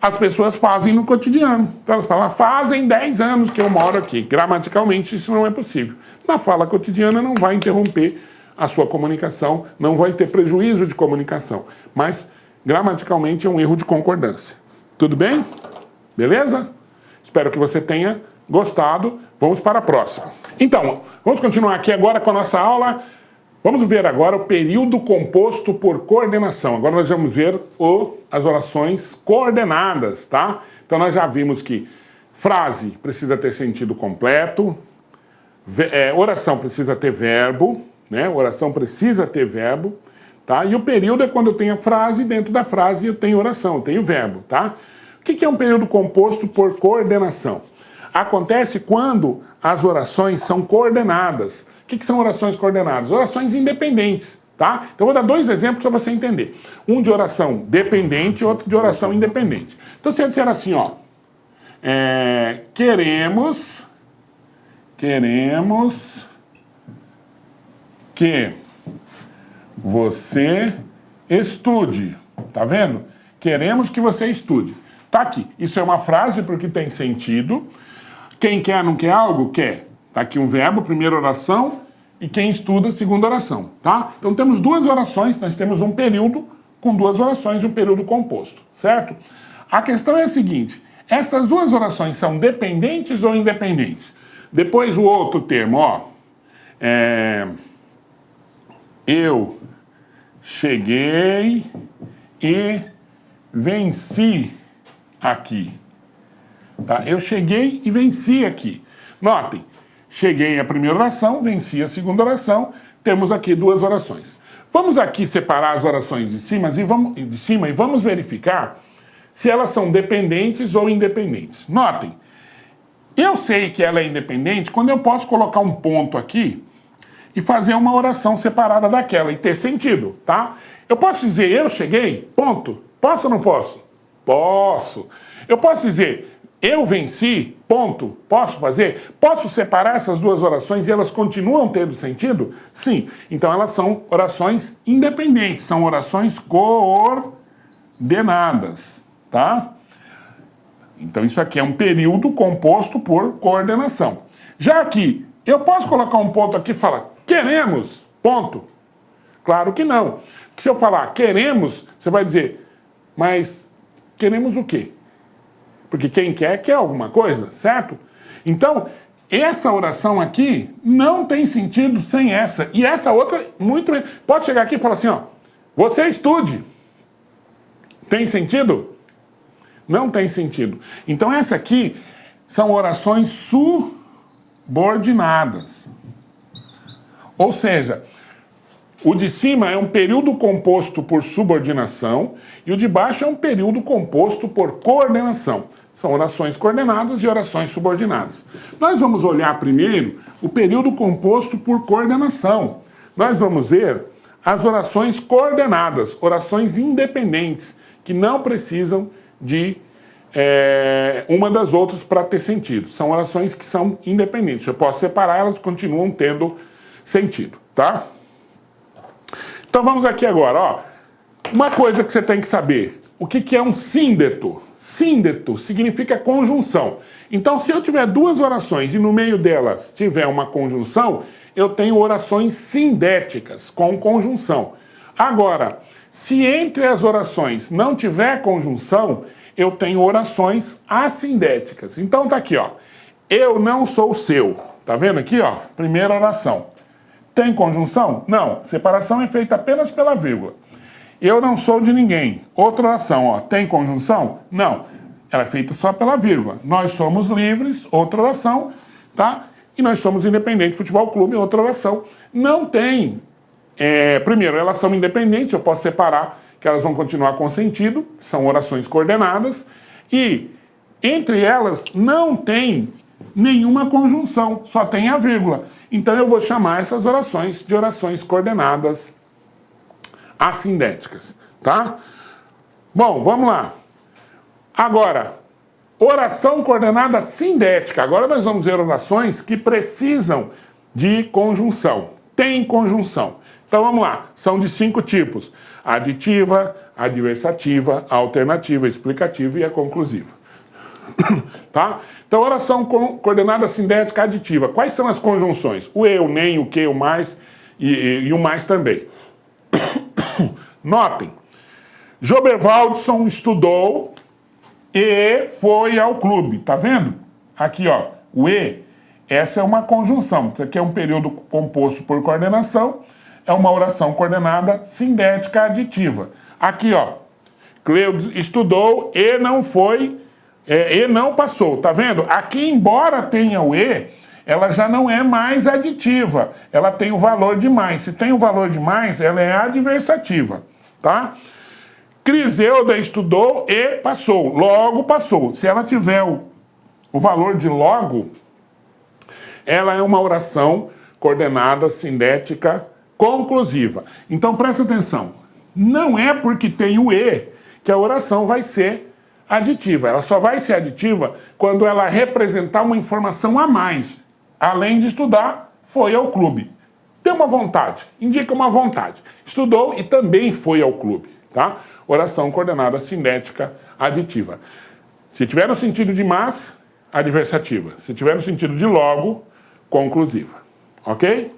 as pessoas fazem no cotidiano. Então elas falam, fazem 10 anos que eu moro aqui. Gramaticalmente isso não é possível. Na fala cotidiana não vai interromper a sua comunicação, não vai ter prejuízo de comunicação, mas gramaticalmente é um erro de concordância. Tudo bem? Beleza? Espero que você tenha gostado. Vamos para a próxima. Então, vamos continuar aqui agora com a nossa aula. Vamos ver agora o período composto por coordenação. Agora nós vamos ver as orações coordenadas, tá? Então nós já vimos que frase precisa ter sentido completo, oração precisa ter verbo, né? Oração precisa ter verbo, tá? E o período é quando eu tenho a frase, dentro da frase eu tenho oração, eu tenho verbo, tá? O que é um período composto por coordenação? Acontece quando as orações são coordenadas. O que são orações coordenadas? Orações independentes, tá? Então eu vou dar 2 exemplos para você entender. Um de oração dependente e outro de oração independente. Então se eu disser assim, ó, queremos que você estude. Tá vendo? Queremos que você estude. Tá aqui. Isso é uma frase porque tem sentido. Quem quer, não quer algo? Quer. Tá aqui um verbo, primeira oração, e quem estuda, segunda oração. Tá? Então temos 2 orações, nós temos um período com 2 orações e um período composto. Certo? A questão é a seguinte. Essas 2 orações são dependentes ou independentes? Depois o outro termo, ó. Eu cheguei e venci aqui. Tá? Eu cheguei e venci aqui. Notem, cheguei a primeira oração, venci a segunda oração, temos aqui 2 orações. Vamos aqui separar as orações de cima e vamos verificar se elas são dependentes ou independentes. Notem, eu sei que ela é independente quando eu posso colocar um ponto aqui e fazer uma oração separada daquela e ter sentido, tá? Eu posso dizer eu cheguei, ponto. Posso ou não posso? Posso. Eu posso dizer eu venci, ponto. Posso fazer? Posso separar essas 2 orações e elas continuam tendo sentido? Sim. Então elas são orações independentes, são orações coordenadas, tá? Então isso aqui é um período composto por coordenação. Já aqui, eu posso colocar um ponto aqui e falar queremos, ponto? Claro que não. Porque se eu falar queremos, você vai dizer, mas queremos o quê? Porque quem quer, quer alguma coisa, certo? Então, essa oração aqui não tem sentido sem essa. E essa outra, muito bem. Pode chegar aqui e falar assim, ó, você estude. Tem sentido? Não tem sentido. Então, essa aqui são orações subordinadas. Ou seja, o de cima é um período composto por subordinação e o de baixo é um período composto por coordenação. São orações coordenadas e orações subordinadas. Nós vamos olhar primeiro o período composto por coordenação. Nós vamos ver as orações coordenadas, orações independentes, que não precisam de uma das outras para ter sentido. São orações que são independentes. Eu posso separar, elas continuam tendo sentido, tá? Então vamos aqui agora, ó. Uma coisa que você tem que saber, o que é um síndeto? Síndeto significa conjunção. Então, se eu tiver duas orações e no meio delas tiver uma conjunção, eu tenho orações sindéticas com conjunção. Agora, se entre as orações não tiver conjunção, eu tenho orações assindéticas. Então tá aqui, ó. Eu não sou seu. Tá vendo aqui, ó? Primeira oração. Tem conjunção? Não. Separação é feita apenas pela vírgula. Eu não sou de ninguém. Outra oração, ó. Tem conjunção? Não. Ela é feita só pela vírgula. Nós somos livres, outra oração, tá? E nós somos Independente Futebol Clube, outra oração. Não tem. Primeiro, elas são independentes, eu posso separar que elas vão continuar com sentido, são orações coordenadas, e entre elas não tem nenhuma conjunção, só tem a vírgula. Então eu vou chamar essas orações de orações coordenadas assindéticas, tá? Bom, vamos lá. Agora, oração coordenada sindética. Agora nós vamos ver orações que precisam de conjunção. Tem conjunção. Então vamos lá. São de 5 tipos: aditiva, adversativa, alternativa, explicativa e a conclusiva. Tá? Então, oração coordenada sindética aditiva. Quais são as conjunções? O e, o nem, o que, o mais e o mais também. Notem. Jobervaldson estudou e foi ao clube. Tá vendo? Aqui, ó. O e, essa é uma conjunção. Isso aqui é um período composto por coordenação. É uma oração coordenada sindética aditiva. Aqui, ó. Cleudes estudou e não foi... e não passou, tá vendo? Aqui, embora tenha o e, ela já não é mais aditiva. Ela tem o valor de mais. Se tem o valor de mais, ela é adversativa, tá? Criseuda estudou e passou. Logo passou. Se ela tiver o valor de logo, ela é uma oração coordenada sindética conclusiva. Então, presta atenção. Não é porque tem o e que a oração vai ser aditiva. Ela só vai ser aditiva quando ela representar uma informação a mais. Além de estudar, foi ao clube. Tem uma vontade, indica uma vontade. Estudou e também foi ao clube, tá? Oração coordenada sindética aditiva. Se tiver no sentido de mas, adversativa. Se tiver no sentido de logo, conclusiva. Ok?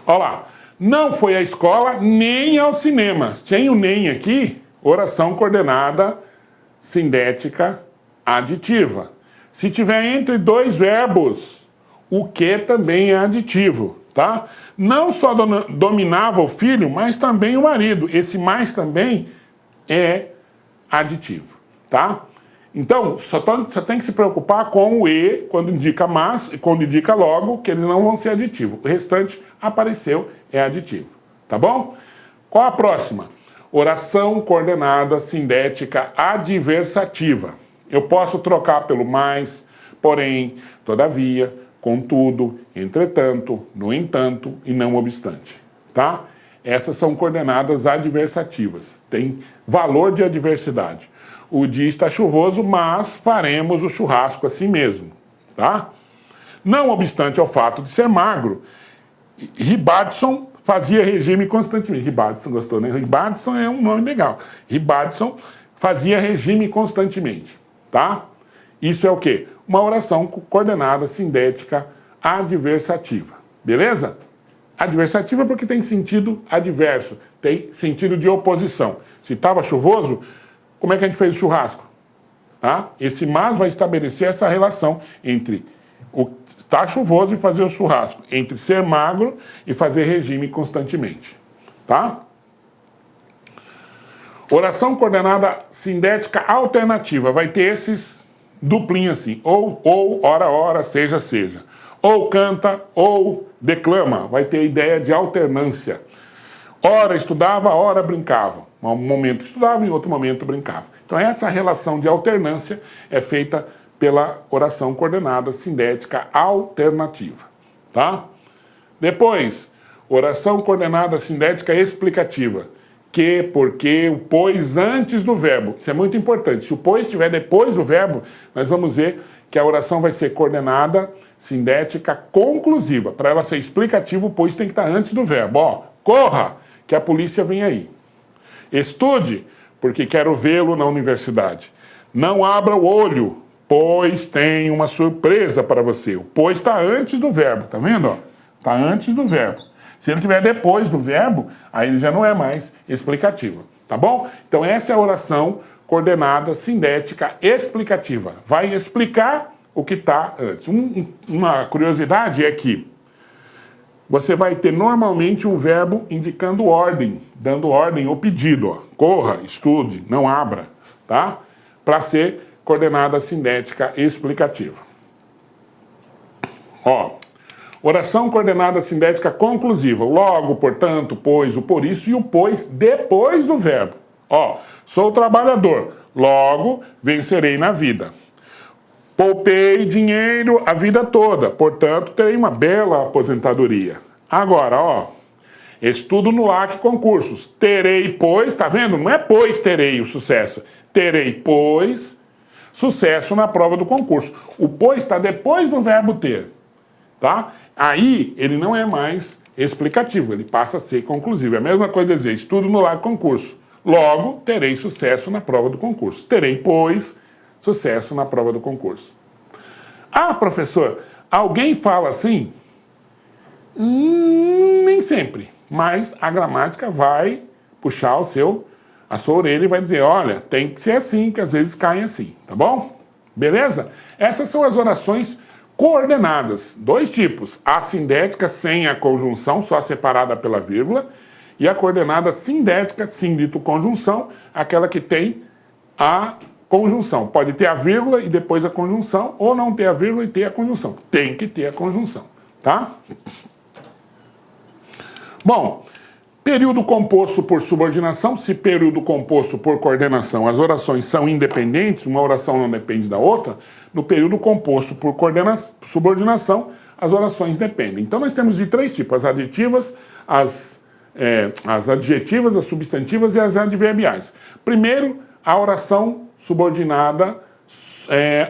Olha lá. Não foi à escola nem ao cinema. Tem o nem aqui. Oração coordenada sindética aditiva. Se tiver entre dois verbos, o que também é aditivo, tá? Não só dominava o filho, mas também o marido. Esse mais também é aditivo, tá? Então, só tem que se preocupar com o e, quando indica mas e quando indica logo, que eles não vão ser aditivos. O restante apareceu, é aditivo, tá bom? Qual a próxima? Oração coordenada sindética adversativa. Eu posso trocar pelo mais, porém, todavia, contudo, entretanto, no entanto e não obstante. Tá? Essas são coordenadas adversativas. Tem valor de adversidade. O dia está chuvoso, mas faremos o churrasco assim mesmo. Tá? Não obstante ao fato de ser magro, Ribadson fazia regime constantemente. Ribadson, gostou, né? Ribadson é um nome legal. Ribadson fazia regime constantemente, tá? Isso é o quê? Uma oração coordenada sindética adversativa, beleza? Adversativa porque tem sentido adverso, tem sentido de oposição. Se estava chuvoso, como é que a gente fez o churrasco? Tá? Esse mas vai estabelecer essa relação entre o estar chuvoso e fazer o churrasco, entre ser magro e fazer regime constantemente, tá? Oração coordenada sindética alternativa, vai ter esses duplinhos assim, ou, ora, seja. Ou canta, ou declama, vai ter a ideia de alternância. Ora estudava, ora brincava. Um momento estudava e em outro momento brincava. Então essa relação de alternância é feita pela oração coordenada sindética alternativa, tá? Depois, oração coordenada sindética explicativa. Que, porque, o pois antes do verbo. Isso é muito importante. Se o pois estiver depois do verbo, nós vamos ver que a oração vai ser coordenada sindética conclusiva. Para ela ser explicativa, o pois tem que estar antes do verbo. Ó, corra, que a polícia vem aí. Estude, porque quero vê-lo na universidade. Não abra o olho, pois tem uma surpresa para você. O pois está antes do verbo, tá vendo? Está antes do verbo. Se ele estiver depois do verbo, aí ele já não é mais explicativa, tá bom? Então essa é a oração coordenada sindética explicativa. Vai explicar o que está antes. Uma curiosidade é que você vai ter normalmente um verbo indicando ordem, dando ordem ou pedido. Ó. Corra, estude, não abra, tá? Para ser coordenada sindética explicativa. Ó, oração coordenada sindética conclusiva. Logo, portanto, pois, o por isso e o pois depois do verbo. Ó, sou trabalhador, logo vencerei na vida. Poupei dinheiro a vida toda, portanto, terei uma bela aposentadoria. Agora, ó, estudo no LAC concursos. Terei, pois, tá vendo? Não é pois terei o sucesso. Terei, pois, sucesso na prova do concurso. O pois está depois do verbo ter, tá? Aí, ele não é mais explicativo, ele passa a ser conclusivo. É a mesma coisa dizer, estudo no LAC concurso. Logo, terei sucesso na prova do concurso. Terei, pois, sucesso na prova do concurso. Ah, professor, alguém fala assim? Nem sempre, mas a gramática vai puxar a sua orelha e vai dizer, olha, tem que ser assim, que às vezes caem assim, tá bom? Beleza? Essas são as orações coordenadas, dois tipos, a sindética sem a conjunção, só separada pela vírgula, e a coordenada sindética, síndito conjunção, aquela que tem a conjunção. Pode ter a vírgula e depois a conjunção, ou não ter a vírgula e ter a conjunção. Tem que ter a conjunção, tá? Bom, período composto por subordinação, se período composto por coordenação, as orações são independentes, uma oração não depende da outra, no período composto por subordinação, as orações dependem. Então nós temos de três tipos, as aditivas, as adjetivas, as substantivas e as adverbiais. Primeiro, a oração subordinada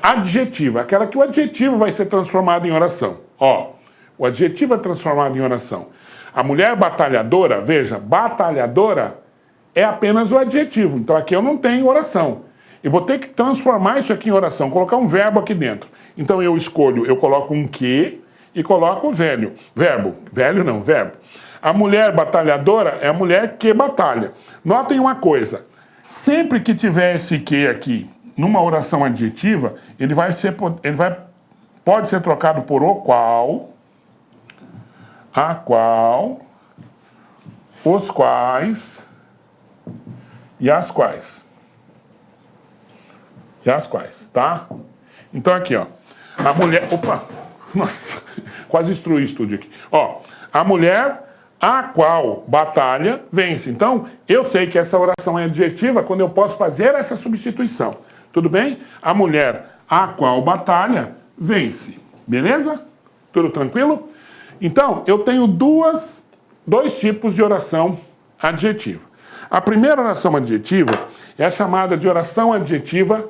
adjetiva, aquela que o adjetivo vai ser transformado em oração. Ó, o adjetivo é transformado em oração. A mulher batalhadora, veja, batalhadora é apenas o adjetivo. Então aqui eu não tenho oração. Eu vou ter que transformar isso aqui em oração, colocar um verbo aqui dentro. Então eu coloco um que e coloco o verbo. Verbo. A mulher batalhadora é a mulher que batalha. Notem uma coisa, sempre que tiver esse que aqui numa oração adjetiva, pode ser trocado por o qual, a qual, os quais e as quais. E as quais, tá? Então aqui, ó, a mulher... Opa! Nossa, quase destruí o estúdio aqui. Ó, a mulher a qual batalha vence. Então, eu sei que essa oração é adjetiva quando eu posso fazer essa substituição. Tudo bem? A mulher a qual batalha vence. Beleza? Tudo tranquilo? Então, eu tenho dois tipos de oração adjetiva. A primeira oração adjetiva é a chamada de oração adjetiva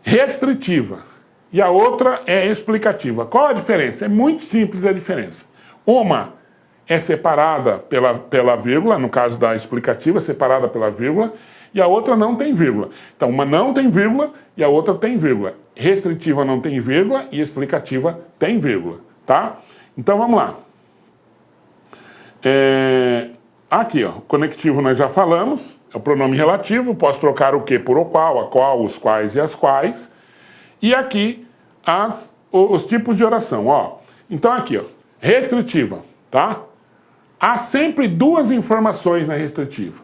restritiva. E a outra é explicativa. Qual a diferença? É muito simples a diferença. Uma é separada pela vírgula, no caso da explicativa, separada pela vírgula, e a outra não tem vírgula. Então, uma não tem vírgula e a outra tem vírgula. Restritiva não tem vírgula e explicativa tem vírgula, tá? Então, vamos lá. Aqui, ó, conectivo nós já falamos, é o pronome relativo, posso trocar o que por o qual, a qual, os quais e as quais. E aqui, os tipos de oração, ó. Então, aqui, ó, restritiva, tá? Há sempre duas informações na restritiva.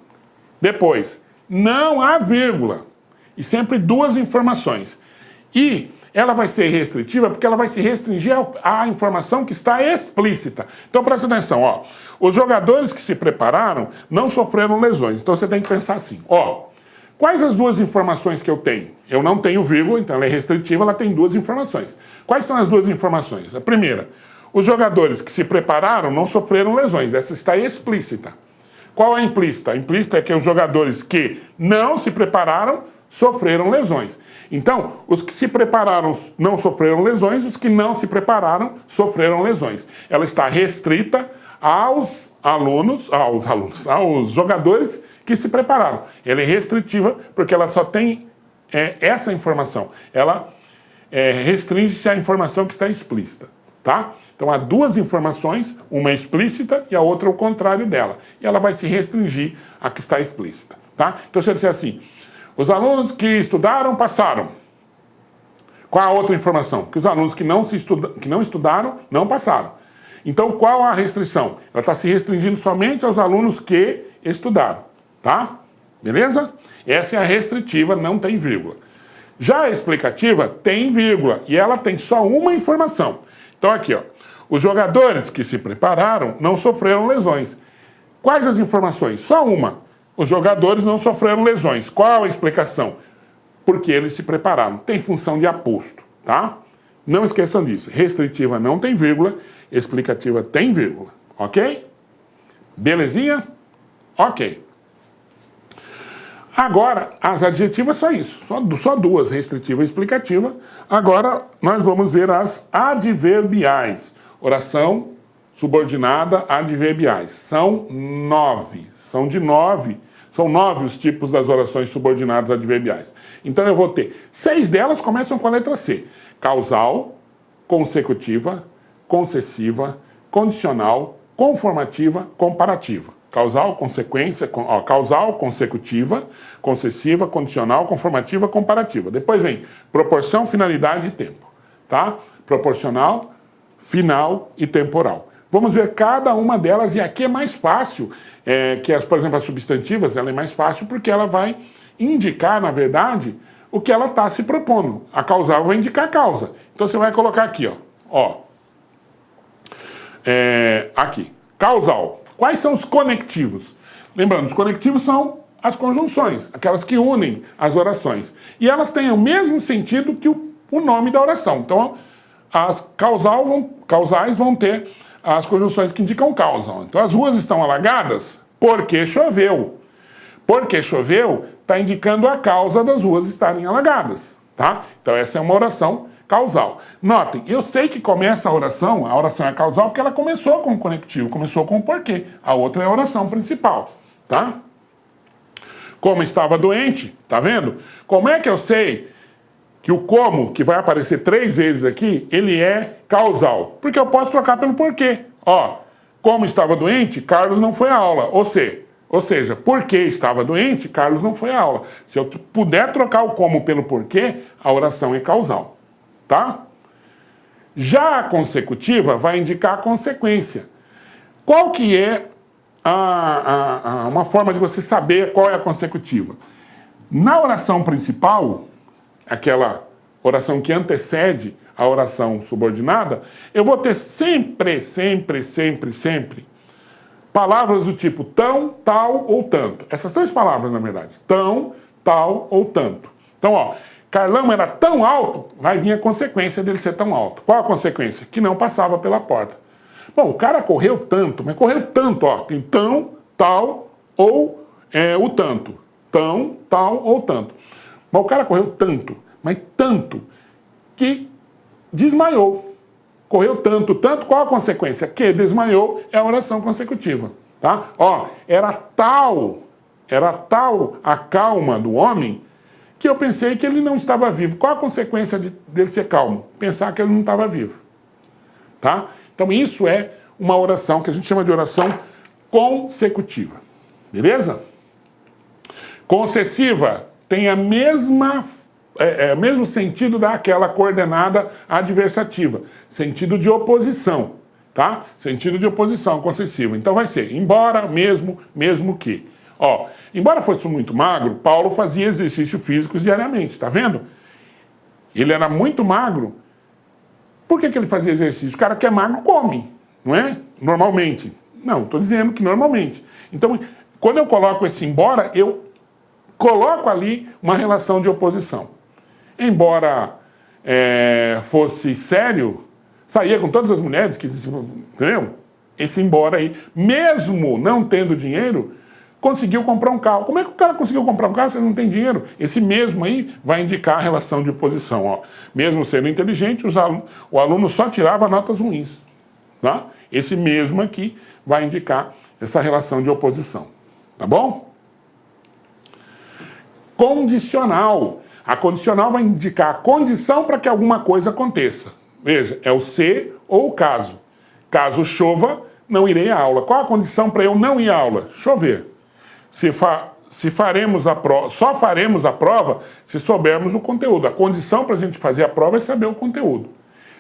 Depois, não há vírgula. E sempre duas informações. E ela vai ser restritiva porque ela vai se restringir à informação que está explícita. Então, presta atenção, ó. Os jogadores que se prepararam não sofreram lesões. Então, você tem que pensar assim, ó. Quais as duas informações que eu tenho? Eu não tenho vírgula, então ela é restritiva, ela tem duas informações. Quais são as duas informações? A primeira, os jogadores que se prepararam não sofreram lesões. Essa está explícita. Qual é a implícita? A implícita é que os jogadores que não se prepararam sofreram lesões. Então, os que se prepararam não sofreram lesões, os que não se prepararam sofreram lesões. Ela está restrita aos jogadores que se prepararam. Ela é restritiva porque ela só tem essa informação. Ela restringe-se à informação que está explícita, tá? Então há duas informações, uma é explícita e a outra é o contrário dela. E ela vai se restringir à que está explícita, tá? Então se eu disser assim, os alunos que estudaram passaram. Qual a outra informação? Que os alunos que não estudaram não passaram. Então qual a restrição? Ela está se restringindo somente aos alunos que estudaram, tá? Beleza? Essa é a restritiva, não tem vírgula. Já a explicativa tem vírgula e ela tem só uma informação. Então aqui, ó, os jogadores que se prepararam não sofreram lesões. Quais as informações? Só uma. Os jogadores não sofreram lesões. Qual a explicação? Porque eles se prepararam. Tem função de aposto, tá? Não esqueçam disso. Restritiva não tem vírgula, explicativa tem vírgula, ok? Belezinha? Ok. Agora, as adjetivas só isso, só duas, restritiva e explicativa. Agora, nós vamos ver as adverbiais. Oração subordinada, adverbiais. São 9. São 9 os tipos das orações subordinadas adverbiais. Então, eu vou ter 6 delas começam com a letra C. Causal, consecutiva, concessiva, condicional, conformativa, comparativa. Causal, consequência, causal, consecutiva, concessiva, condicional, conformativa, comparativa. Depois vem proporção, finalidade e tempo, tá? Proporcional, final e temporal. Vamos ver cada uma delas e aqui é mais fácil, por exemplo, as substantivas, ela é mais fácil porque ela vai indicar, na verdade, o que ela está se propondo. A causal vai indicar a causa. Então você vai colocar aqui, ó. Aqui, causal. Quais são os conectivos? Lembrando, os conectivos são as conjunções, aquelas que unem as orações. E elas têm o mesmo sentido que o nome da oração. Então, as causais vão ter as conjunções que indicam causa. Então, as ruas estão alagadas porque choveu. Porque choveu está indicando a causa das ruas estarem alagadas, tá? Então, essa é uma oração causal. Notem, eu sei que começa a oração é causal porque ela começou com o conectivo, começou com o porquê. A outra é a oração principal, tá? Como estava doente, tá vendo? Como é que eu sei que o como, que vai aparecer 3 vezes aqui, ele é causal? Porque eu posso trocar pelo porquê. Ó, como estava doente, Carlos não foi à aula. Ou seja, porque estava doente, Carlos não foi à aula. Se eu puder trocar o como pelo porquê, a oração é causal. Tá? Já a consecutiva vai indicar a consequência. Qual que é uma forma de você saber qual é a consecutiva? Na oração principal, aquela oração que antecede a oração subordinada, eu vou ter sempre palavras do tipo tão, tal ou tanto. Essas 3 palavras, na verdade. Tão, tal ou tanto. Então, ó, Carlão era tão alto, vai vir a consequência dele ser tão alto. Qual a consequência? Que não passava pela porta. Bom, o cara correu tanto, mas correu tanto, ó. Tem tão, tal ou o tanto. Tão, tal ou tanto. Mas o cara correu tanto, mas tanto, que desmaiou. Correu tanto, qual a consequência? Que desmaiou é a oração consecutiva, tá? Ó, era tal a calma do homem que eu pensei que ele não estava vivo. Qual a consequência dele ser calmo? Pensar que ele não estava vivo, tá? Então isso é uma oração que a gente chama de oração consecutiva, beleza? Concessiva tem o mesmo sentido daquela coordenada adversativa, sentido de oposição, tá? Sentido de oposição concessivo. Então vai ser embora, mesmo que. Ó, embora fosse muito magro, Paulo fazia exercícios físicos diariamente, tá vendo? Ele era muito magro. Por que ele fazia exercício? O cara que é magro come, não é? Normalmente. Não, estou dizendo que normalmente. Então, quando eu coloco esse embora, eu coloco ali uma relação de oposição. Embora fosse sério, saía com todas as mulheres que diziam, entendeu? Esse embora aí, mesmo não tendo dinheiro, conseguiu comprar um carro. Como é que o cara conseguiu comprar um carro se ele não tem dinheiro? Esse mesmo aí vai indicar a relação de oposição. Ó. Mesmo sendo inteligente, o aluno só tirava notas ruins. tá? Esse mesmo aqui vai indicar essa relação de oposição, tá bom? Condicional. A condicional vai indicar a condição para que alguma coisa aconteça. Veja, é o se ou o caso. Caso chova, não irei à aula. Qual a condição para eu não ir à aula? Chover. Só faremos a prova se soubermos o conteúdo. A condição para a gente fazer a prova é saber o conteúdo.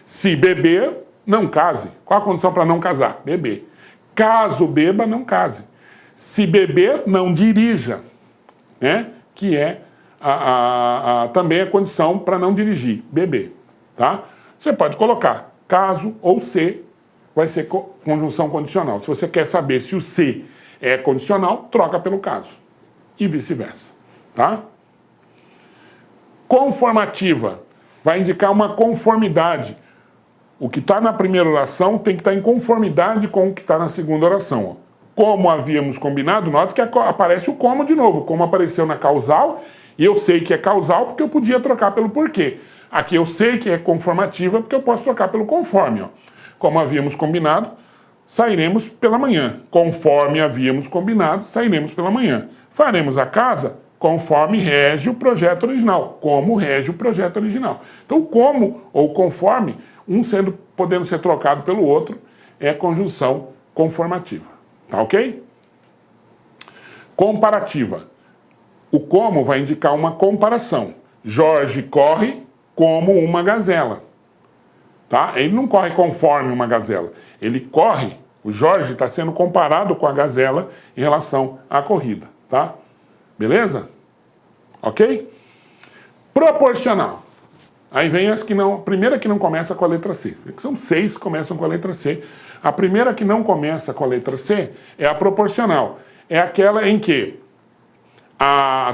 Se beber, não case. Qual a condição para não casar? Beber. Caso beba, não case. Se beber, não dirija, né? Que é também a condição para não dirigir, beber, tá? Você pode colocar caso ou se, vai ser conjunção condicional. Se você quer saber se o se é condicional, troca pelo caso. E vice-versa, tá? Conformativa vai indicar uma conformidade. O que está na primeira oração tem que estar em conformidade com o que está na segunda oração. Ó. Como havíamos combinado, note que aparece o como de novo. Como apareceu na causal, e eu sei que é causal porque eu podia trocar pelo porquê. Aqui eu sei que é conformativa porque eu posso trocar pelo conforme. Ó. Como havíamos combinado, sairemos pela manhã. Conforme havíamos combinado, sairemos pela manhã. Faremos a casa conforme rege o projeto original. Como rege o projeto original. Então, como ou conforme, podendo ser trocado pelo outro, é conjunção conformativa. Tá ok? Comparativa. O como vai indicar uma comparação. Jorge corre como uma gazela. Tá? Ele não corre conforme uma gazela. Ele corre, o Jorge está sendo comparado com a gazela em relação à corrida. Tá? Beleza? Ok? Proporcional. Aí vem as que não... A primeira que não começa com a letra C. São 6 que começam com a letra C. A primeira que não começa com a letra C é a proporcional. É aquela em que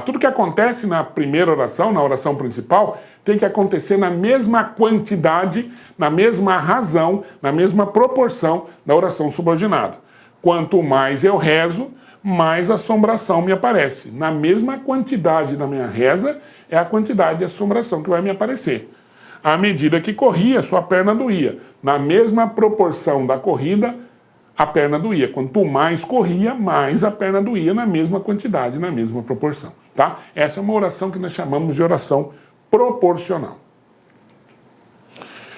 tudo que acontece na primeira oração, na oração principal, tem que acontecer na mesma quantidade, na mesma razão, na mesma proporção da oração subordinada. Quanto mais eu rezo, mais assombração me aparece. Na mesma quantidade da minha reza, é a quantidade de assombração que vai me aparecer. À medida que corria, sua perna doía. Na mesma proporção da corrida, a perna doía. Quanto mais corria, mais a perna doía, na mesma quantidade, na mesma proporção. Tá? Essa é uma oração que nós chamamos de oração proporcional.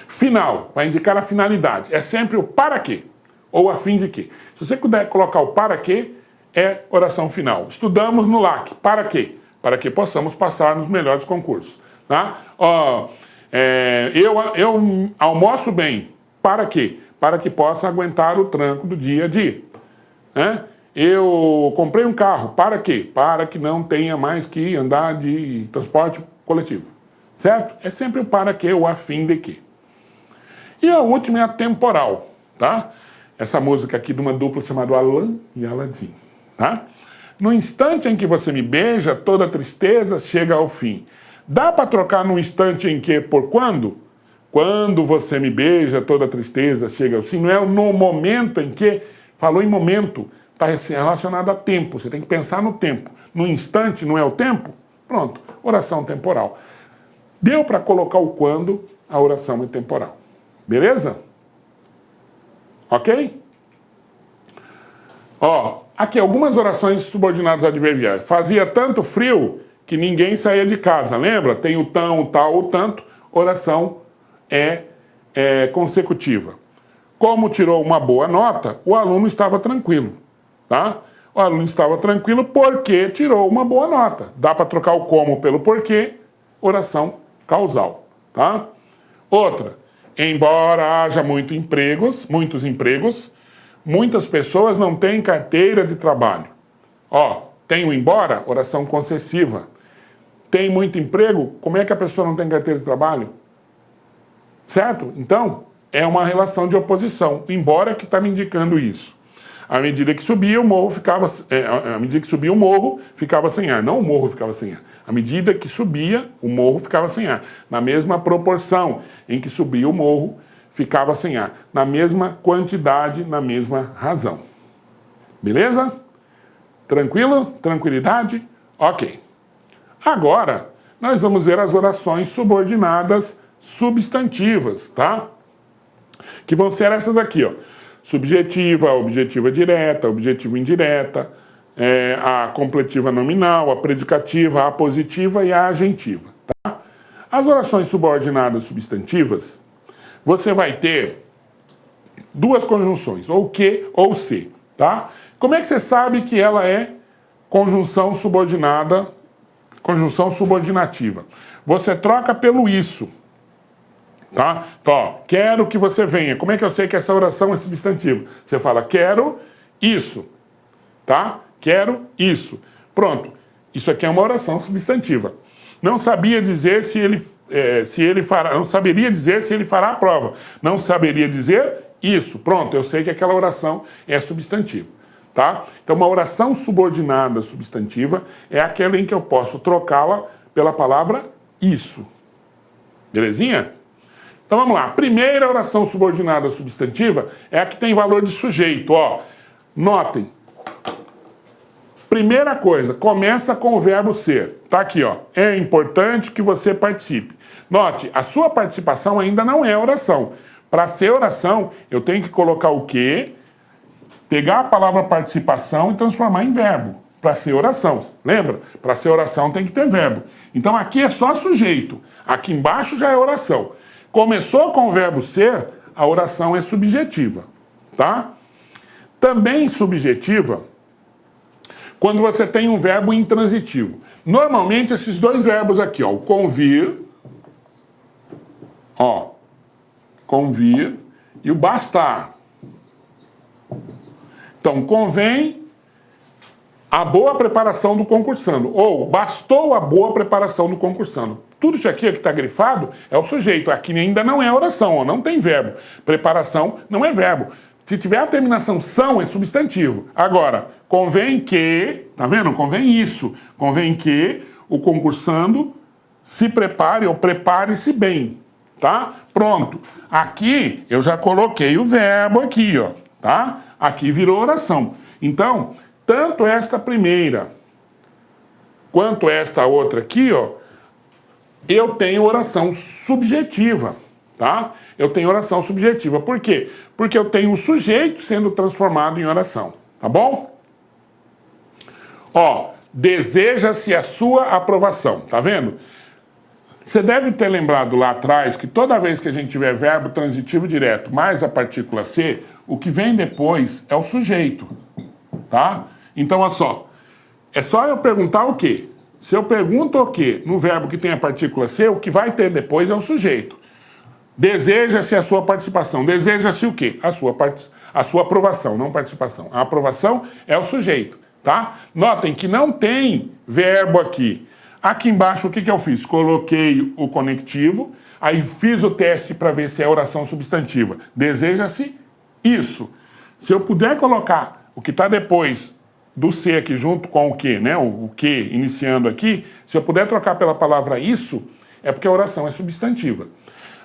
Final, vai indicar a finalidade. É sempre o para quê, ou a fim de quê. Se você puder colocar o para quê, é oração final. Estudamos no LAC. Para quê? Para que possamos passar nos melhores concursos. Tá? Eu almoço bem. Para quê? Para que possa aguentar o tranco do dia a dia. Eu comprei um carro. Para quê? Para que não tenha mais que andar de transporte coletivo. Certo? É sempre o para quê ou a fim de quê. E a última é a temporal. Tá? Essa música aqui de uma dupla chamada Alain e Aladim. Tá? No instante em que você me beija, toda tristeza chega ao fim. Dá para trocar no instante em que por quando? Quando você me beija, toda tristeza chega ao fim. Não é no momento em que... Falou em momento, está relacionado a tempo. Você tem que pensar no tempo. No instante não é o tempo? Pronto, oração temporal. Deu para colocar o quando, a oração é temporal. Beleza? Ok? Aqui algumas orações subordinadas adverbiais. Fazia tanto frio que ninguém saía de casa. Lembra? Tem o tão, o tal, o tanto. Oração consecutiva. Como tirou uma boa nota, o aluno estava tranquilo. Tá? O aluno estava tranquilo porque tirou uma boa nota. Dá para trocar o como pelo porquê. Oração causal. Tá? Outra. Embora haja muitos empregos, muitas pessoas não têm carteira de trabalho. Tem o embora, oração concessiva. Tem muito emprego, como é que a pessoa não tem carteira de trabalho? Certo? Então, é uma relação de oposição. O embora que está me indicando isso. À medida que subia, o morro ficava sem ar. Não o morro ficava sem ar. À medida que subia, o morro ficava sem ar. Na mesma proporção em que subia o morro, ficava sem ar. Na mesma quantidade, na mesma razão. Beleza? Tranquilo? Tranquilidade? Ok. Agora, nós vamos ver as orações subordinadas substantivas, tá? Que vão ser essas aqui, subjetiva, a objetiva direta, a objetiva indireta, a completiva nominal, a predicativa, a apositiva e a agentiva. Tá? As orações subordinadas substantivas, você vai ter duas conjunções, ou que ou se. Tá? Como é que você sabe que ela é conjunção subordinada, conjunção subordinativa? Você troca pelo isso. Tá? Então, ó, quero que você venha. Como é que eu sei que essa oração é substantiva? Você fala, quero isso. Tá? Quero isso. Pronto. Isso aqui é uma oração substantiva. Não sabia dizer se ele fará, não saberia dizer se ele fará a prova. Não saberia dizer isso. Pronto, eu sei que aquela oração é substantiva. Tá? Então, uma oração subordinada substantiva é aquela em que eu posso trocá-la pela palavra isso. Belezinha? Então vamos lá. Primeira oração subordinada substantiva é a que tem valor de sujeito. Ó, notem. Primeira coisa, começa com o verbo ser. Tá aqui, ó. É importante que você participe. Note, a sua participação ainda não é oração. Para ser oração, eu tenho que colocar o quê? Pegar a palavra participação e transformar em verbo. Para ser oração. Lembra? Para ser oração tem que ter verbo. Então aqui é só sujeito. Aqui embaixo já é oração. Começou com o verbo ser, a oração é subjetiva. Tá? Também subjetiva quando você tem um verbo intransitivo. Normalmente esses dois verbos aqui, ó, o convir, ó, convir e o bastar. Então, convém a boa preparação do concursando, ou bastou a boa preparação do concursando. Tudo isso aqui que está grifado é o sujeito. Aqui ainda não é oração, ó, não tem verbo. Preparação não é verbo. Se tiver a terminação são, é substantivo. Agora, convém que, tá vendo? Convém isso. Convém que o concursando se prepare ou prepare-se bem, tá? Pronto. Aqui eu já coloquei o verbo aqui, ó, tá? Aqui virou oração. Então, tanto esta primeira quanto esta outra aqui, ó, eu tenho oração subjetiva, tá? Eu tenho oração subjetiva. Por quê? Porque eu tenho o sujeito sendo transformado em oração, tá bom? Ó, deseja-se a sua aprovação, tá vendo? Você deve ter lembrado lá atrás que toda vez que a gente tiver verbo transitivo direto mais a partícula C, o que vem depois é o sujeito, tá? Então, olha só, é só eu perguntar o quê? Se eu pergunto o quê no verbo que tem a partícula C, o que vai ter depois é o sujeito. Deseja-se a sua participação. Deseja-se o quê? A sua aprovação, não participação. A aprovação é o sujeito, tá? Notem que não tem verbo aqui. Aqui embaixo, o que eu fiz? Coloquei o conectivo, aí fiz o teste para ver se é oração substantiva. Deseja-se isso. Se eu puder colocar o que está depois do C aqui junto com o que, né? O que iniciando aqui, se eu puder trocar pela palavra isso, é porque a oração é substantiva.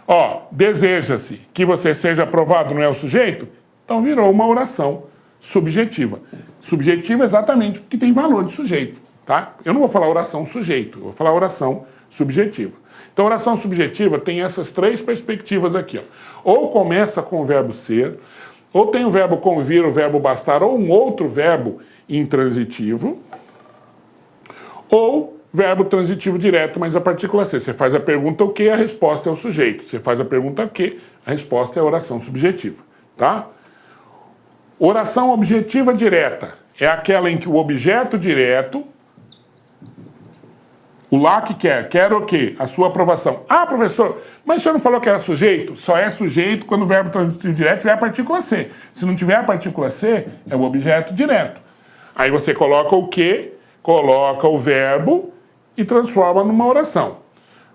Ó, deseja-se que você seja aprovado, não é o sujeito? Então virou uma oração subjetiva. Subjetiva exatamente porque tem valor de sujeito, tá? Eu não vou falar oração sujeito, eu vou falar oração subjetiva. Então, oração subjetiva tem essas três perspectivas aqui, ó. Ou começa com o verbo ser, ou tem o verbo convir, o verbo bastar, ou um outro verbo intransitivo, ou verbo transitivo direto, mas a partícula C. Você faz a pergunta o que, a resposta é o sujeito. Você faz a pergunta o que, a resposta é a oração subjetiva, tá? Oração objetiva direta é aquela em que o objeto direto, o lá que quer o quê? A sua aprovação. Ah, professor, mas o senhor não falou que era sujeito? Só é sujeito quando o verbo transitivo direto tiver a partícula C. Se não tiver a partícula C, é o objeto direto. Aí você coloca o que, coloca o verbo e transforma numa oração.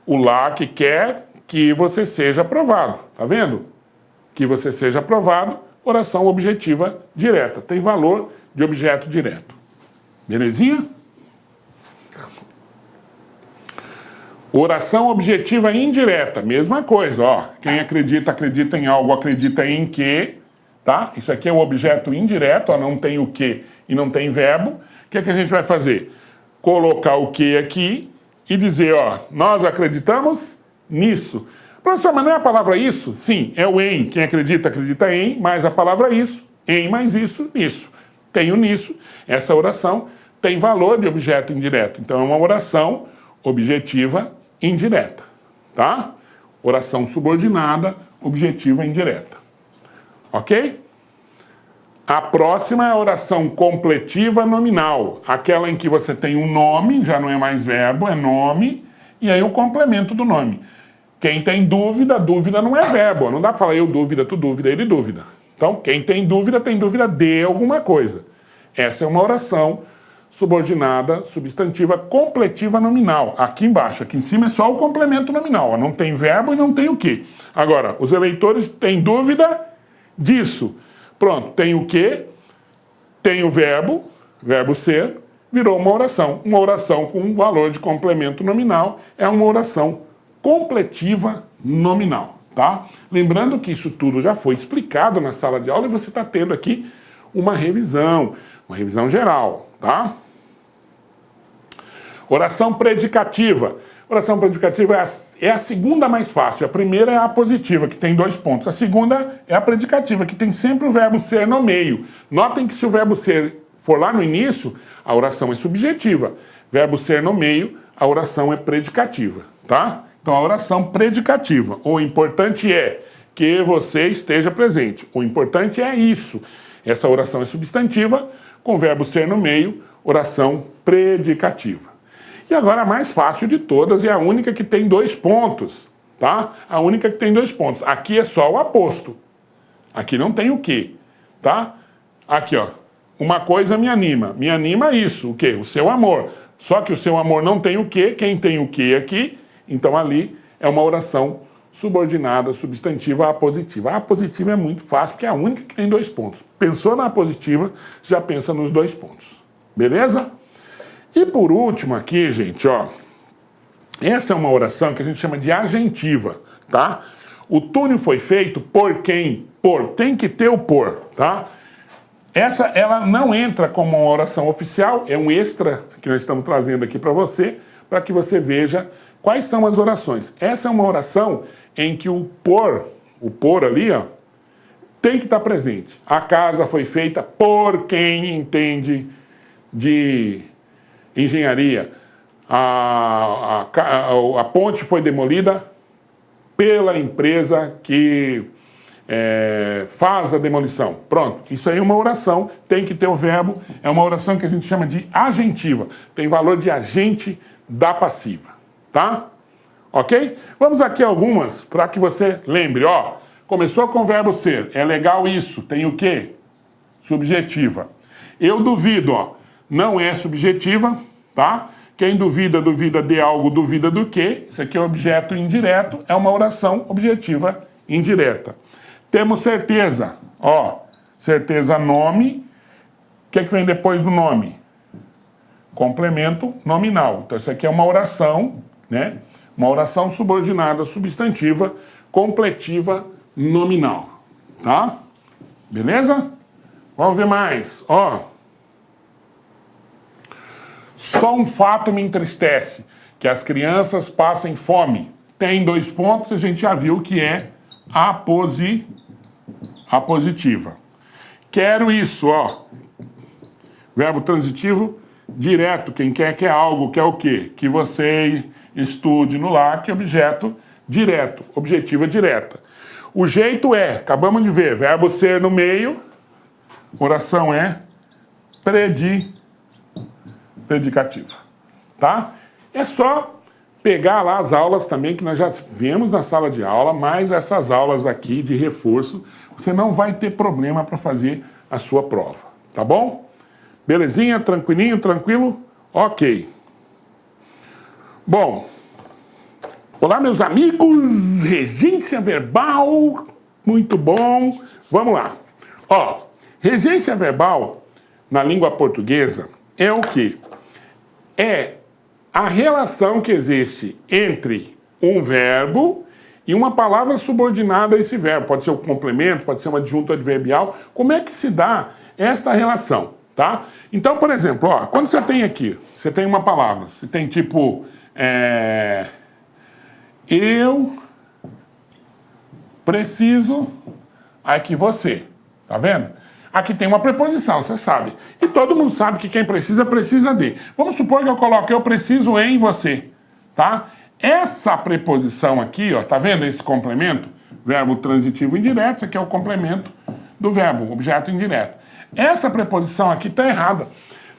O lá que quer que você seja aprovado. Tá vendo? Que você seja aprovado, oração objetiva direta. Tem valor de objeto direto. Belezinha? Oração objetiva indireta, mesma coisa, ó. Quem acredita, acredita em algo, acredita em que, tá? Isso aqui é o objeto indireto, ó, não tem o que e não tem verbo. O que é que a gente vai fazer? Colocar o que aqui e dizer, ó, nós acreditamos nisso. Professor, mas não é a palavra isso? Sim, é o em. Quem acredita, acredita em, mais a palavra isso. Em mais isso, nisso. Tenho nisso. Essa oração tem valor de objeto indireto. Então, é uma oração objetiva indireta. Tá? Oração subordinada, objetiva indireta. Ok? A próxima é a oração completiva nominal. Aquela em que você tem um nome, já não é mais verbo, é nome, e aí o complemento do nome. Quem tem dúvida, dúvida não é verbo. Não dá para falar eu dúvida, tu dúvida, ele dúvida. Então, quem tem dúvida de alguma coisa. Essa é uma oração subordinada, substantiva, completiva nominal. Aqui embaixo, aqui em cima é só o complemento nominal. Não tem verbo e não tem o quê. Agora, os eleitores têm dúvida disso. Pronto, tem o quê? Tem o verbo ser, virou uma oração. Uma oração com um valor de complemento nominal é uma oração completiva nominal, tá? Lembrando que isso tudo já foi explicado na sala de aula e você está tendo aqui uma revisão geral, tá? Oração predicativa. Oração predicativa é a segunda mais fácil. A primeira é a positiva, que tem 2 pontos. A segunda é a predicativa, que tem sempre o verbo ser no meio. Notem que se o verbo ser for lá no início, a oração é subjetiva. Verbo ser no meio, a oração é predicativa, tá? Então, a oração predicativa. O importante é que você esteja presente. O importante é isso. Essa oração é substantiva, com verbo ser no meio, oração predicativa. E agora a mais fácil de todas é a única que tem 2 pontos, tá? A única que tem 2 pontos. Aqui é só o aposto. Aqui não tem o quê, tá? Aqui, ó. Uma coisa me anima. Me anima isso. O quê? O seu amor. Só que o seu amor não tem o quê. Quem tem o quê aqui? Então ali é uma oração subordinada, substantiva, apositiva. A apositiva é muito fácil, porque é a única que tem 2 pontos. Pensou na apositiva, já pensa nos 2 pontos. Beleza? E por último aqui, gente, ó. Essa é uma oração que a gente chama de agentiva, tá? O túnel foi feito por quem? Por. Tem que ter o por, tá? Essa, ela não entra como uma oração oficial, é um extra que nós estamos trazendo aqui para que você veja quais são as orações. Essa é uma oração em que o por ali, ó, tem que estar presente. A casa foi feita por quem entende de engenharia. A ponte foi demolida pela empresa que faz a demolição. Pronto, isso aí é uma oração, tem que ter o verbo, é uma oração que a gente chama de agentiva, tem valor de agente da passiva, tá? Ok? Vamos aqui algumas para que você lembre, ó, começou com o verbo ser, é legal isso, tem o quê? Subjetiva. Eu duvido, ó, não é subjetiva, tá? Quem duvida, duvida de algo, duvida do quê? Isso aqui é objeto indireto, é uma oração objetiva indireta. Temos certeza, ó, certeza nome, o que vem depois do nome? Complemento nominal. Então isso aqui é uma oração, né? Uma oração subordinada, substantiva, completiva nominal, tá? Beleza? Vamos ver mais, ó. Só um fato me entristece, que as crianças passem fome. Tem 2 pontos, a gente já viu que é a positiva. Quero isso, ó. Verbo transitivo direto. Quem quer algo, quer o quê? Que você estude no lar, que é objeto direto, objetiva direta. O jeito é, acabamos de ver, verbo ser no meio, oração é predicativa, tá? É só pegar lá as aulas também que nós já vemos na sala de aula, mas essas aulas aqui de reforço, você não vai ter problema para fazer a sua prova, tá bom? Belezinha? Tranquilinho? Tranquilo? Ok. Bom, olá meus amigos, regência verbal, muito bom, vamos lá. Ó, regência verbal na língua portuguesa é o quê? É a relação que existe entre um verbo e uma palavra subordinada a esse verbo. Pode ser um complemento, pode ser um adjunto adverbial. Como é que se dá esta relação, tá? Então, por exemplo, ó, quando você tem aqui, você tem uma palavra, você tem tipo, eu preciso, aqui você. Tá vendo? Aqui tem uma preposição, você sabe. E todo mundo sabe que quem precisa, precisa de. Vamos supor que eu coloque eu preciso em você, tá? Essa preposição aqui, ó, tá vendo esse complemento? Verbo transitivo indireto, isso aqui é o complemento do verbo, objeto indireto. Essa preposição aqui está errada.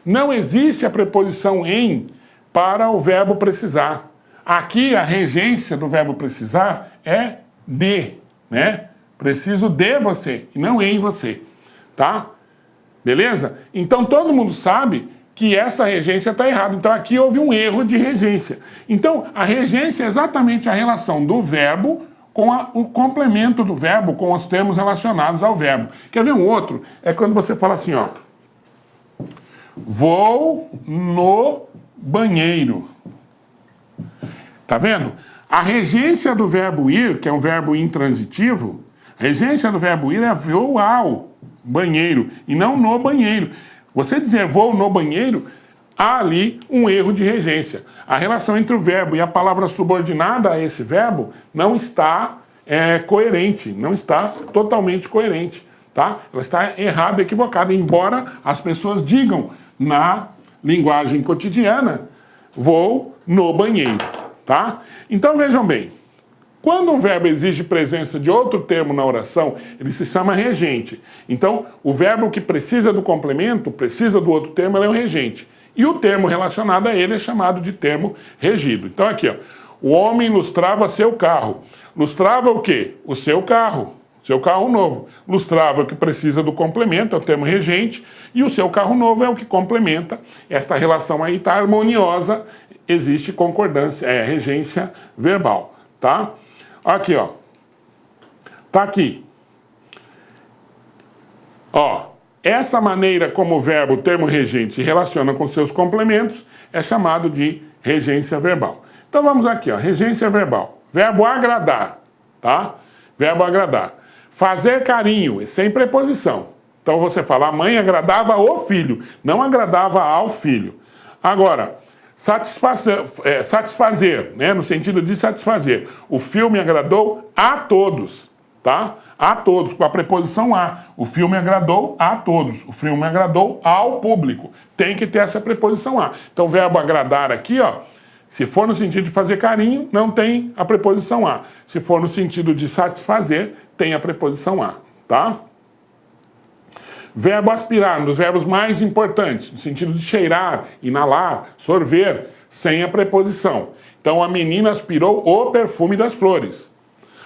Não existe a preposição em para o verbo precisar. Aqui a regência do verbo precisar é de, né? Preciso de você e não em você, tá? Beleza? Então todo mundo sabe que essa regência está errada. Então aqui houve um erro de regência. Então a regência é exatamente a relação do verbo com o complemento do verbo, com os termos relacionados ao verbo. Quer ver um outro? É quando você fala assim, ó. Vou no banheiro. Tá vendo? A regência do verbo ir, que é um verbo intransitivo, a regência do verbo ir é vou ao banheiro e não no banheiro. Você dizer vou no banheiro, há ali um erro de regência. A relação entre o verbo e a palavra subordinada a esse verbo não está coerente, não está totalmente coerente, tá? Ela está errada, equivocada, embora as pessoas digam na linguagem cotidiana, vou no banheiro, tá? Então vejam bem, quando um verbo exige presença de outro termo na oração, ele se chama regente. Então, o verbo que precisa do complemento, precisa do outro termo, ele é um regente. E o termo relacionado a ele é chamado de termo regido. Então aqui, ó, o homem lustrava seu carro. Lustrava o quê? O seu carro novo. Lustrava o que precisa do complemento, é o termo regente, e o seu carro novo é o que complementa. Esta relação aí está harmoniosa, existe concordância, regência verbal, tá? Aqui, ó. Tá aqui. Ó, essa maneira como o verbo, o termo regente, se relaciona com seus complementos é chamado de regência verbal. Então vamos aqui, ó, regência verbal. Verbo agradar, tá? Verbo agradar. Fazer carinho, sem preposição. Então você fala, a mãe agradava o filho, não agradava ao filho. Agora, satisfazer, né, no sentido de satisfazer. O filme agradou a todos, tá? A todos, com a preposição a. O filme agradou a todos. O filme agradou ao público. Tem que ter essa preposição a. Então o verbo agradar aqui, ó, se for no sentido de fazer carinho, não tem a preposição a. Se for no sentido de satisfazer, tem a preposição a, tá? Verbo aspirar, um dos verbos mais importantes, no sentido de cheirar, inalar, sorver, sem a preposição. Então a menina aspirou o perfume das flores.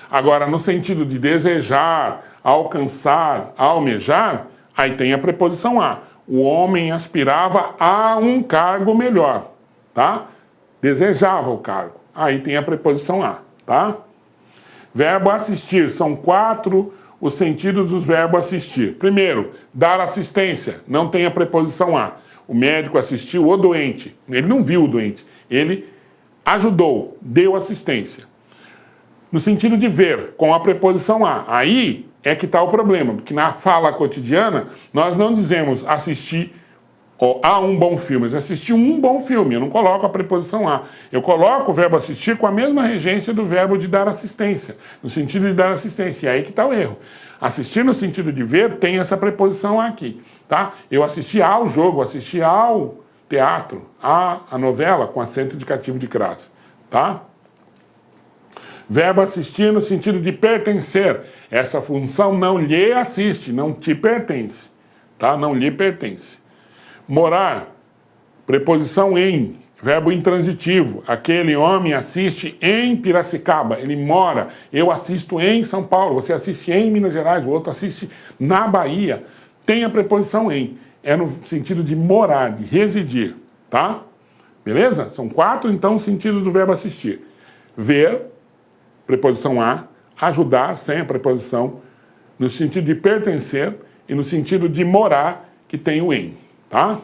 Agora, no sentido de desejar, alcançar, almejar, aí tem a preposição a. O homem aspirava a um cargo melhor, tá? Desejava o cargo. Aí tem a preposição a, tá? Verbo assistir, são 4 os sentidos dos verbos assistir. Primeiro, dar assistência, não tem a preposição a. O médico assistiu o doente, ele não viu o doente, ele ajudou, deu assistência. No sentido de ver, com a preposição a. Aí é que está o problema, porque na fala cotidiana nós não dizemos assistir a um bom filme, eu assisti um bom filme, eu não coloco a preposição a. Eu coloco o verbo assistir com a mesma regência do verbo de dar assistência, no sentido de dar assistência, e aí que está o erro. Assistir no sentido de ver tem essa preposição aqui, tá? Eu assisti ao jogo, assisti ao teatro, a novela com acento indicativo de crase, tá? Verbo assistir no sentido de pertencer. Essa função não lhe assiste, não te pertence, tá? Não lhe pertence. Morar, preposição em, verbo intransitivo. Aquele homem assiste em Piracicaba, ele mora. Eu assisto em São Paulo, você assiste em Minas Gerais, o outro assiste na Bahia. Tem a preposição em, é no sentido de morar, de residir, tá? Beleza? São 4, então, sentidos do verbo assistir. Ver, preposição a, ajudar, sem a preposição, no sentido de pertencer e no sentido de morar, que tem o em, tá?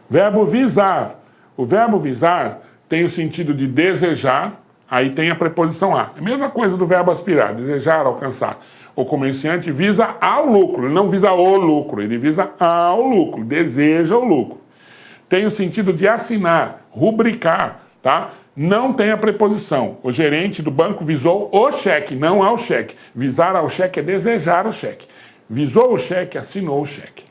Verbo visar. O verbo visar tem o sentido de desejar, aí tem a preposição a. É a mesma coisa do verbo aspirar, desejar, alcançar. O comerciante visa ao lucro, ele não visa o lucro, ele visa ao lucro, deseja o lucro. Tem o sentido de assinar, rubricar, tá? não tem a preposição. O gerente do banco visou o cheque, não ao cheque. Visar ao cheque é desejar o cheque. Visou o cheque, assinou o cheque.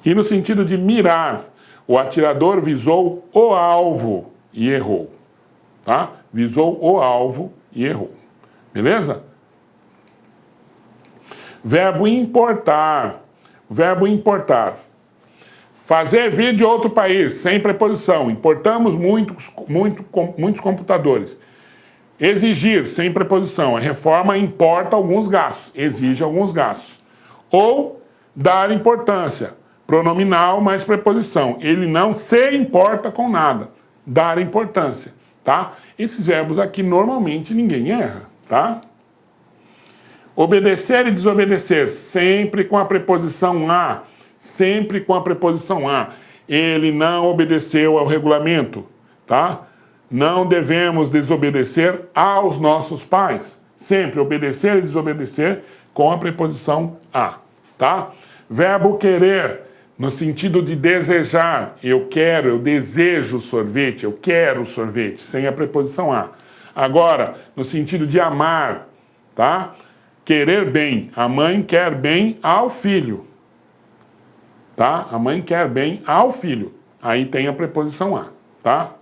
E no sentido de mirar, o atirador visou o alvo e errou. Tá? Visou o alvo e errou. Beleza? Verbo importar. Verbo importar. Fazer vir de outro país, sem preposição. Importamos muitos computadores. Exigir, sem preposição. A reforma importa alguns gastos. Exige alguns gastos. Ou dar importância. Pronominal mais preposição. Ele não se importa com nada. Dar importância. Tá? Esses verbos aqui normalmente ninguém erra. Tá? Obedecer e desobedecer. Sempre com a preposição a. Sempre com a preposição a. Ele não obedeceu ao regulamento, tá? Não devemos desobedecer aos nossos pais. Sempre obedecer e desobedecer com a preposição a, tá? Verbo querer, no sentido de desejar. Eu quero, eu desejo sorvete, eu quero sorvete, sem a preposição a. Agora, no sentido de amar, tá? Querer bem. A mãe quer bem ao filho. Tá? A mãe quer bem ao filho. Aí tem a preposição a, tá?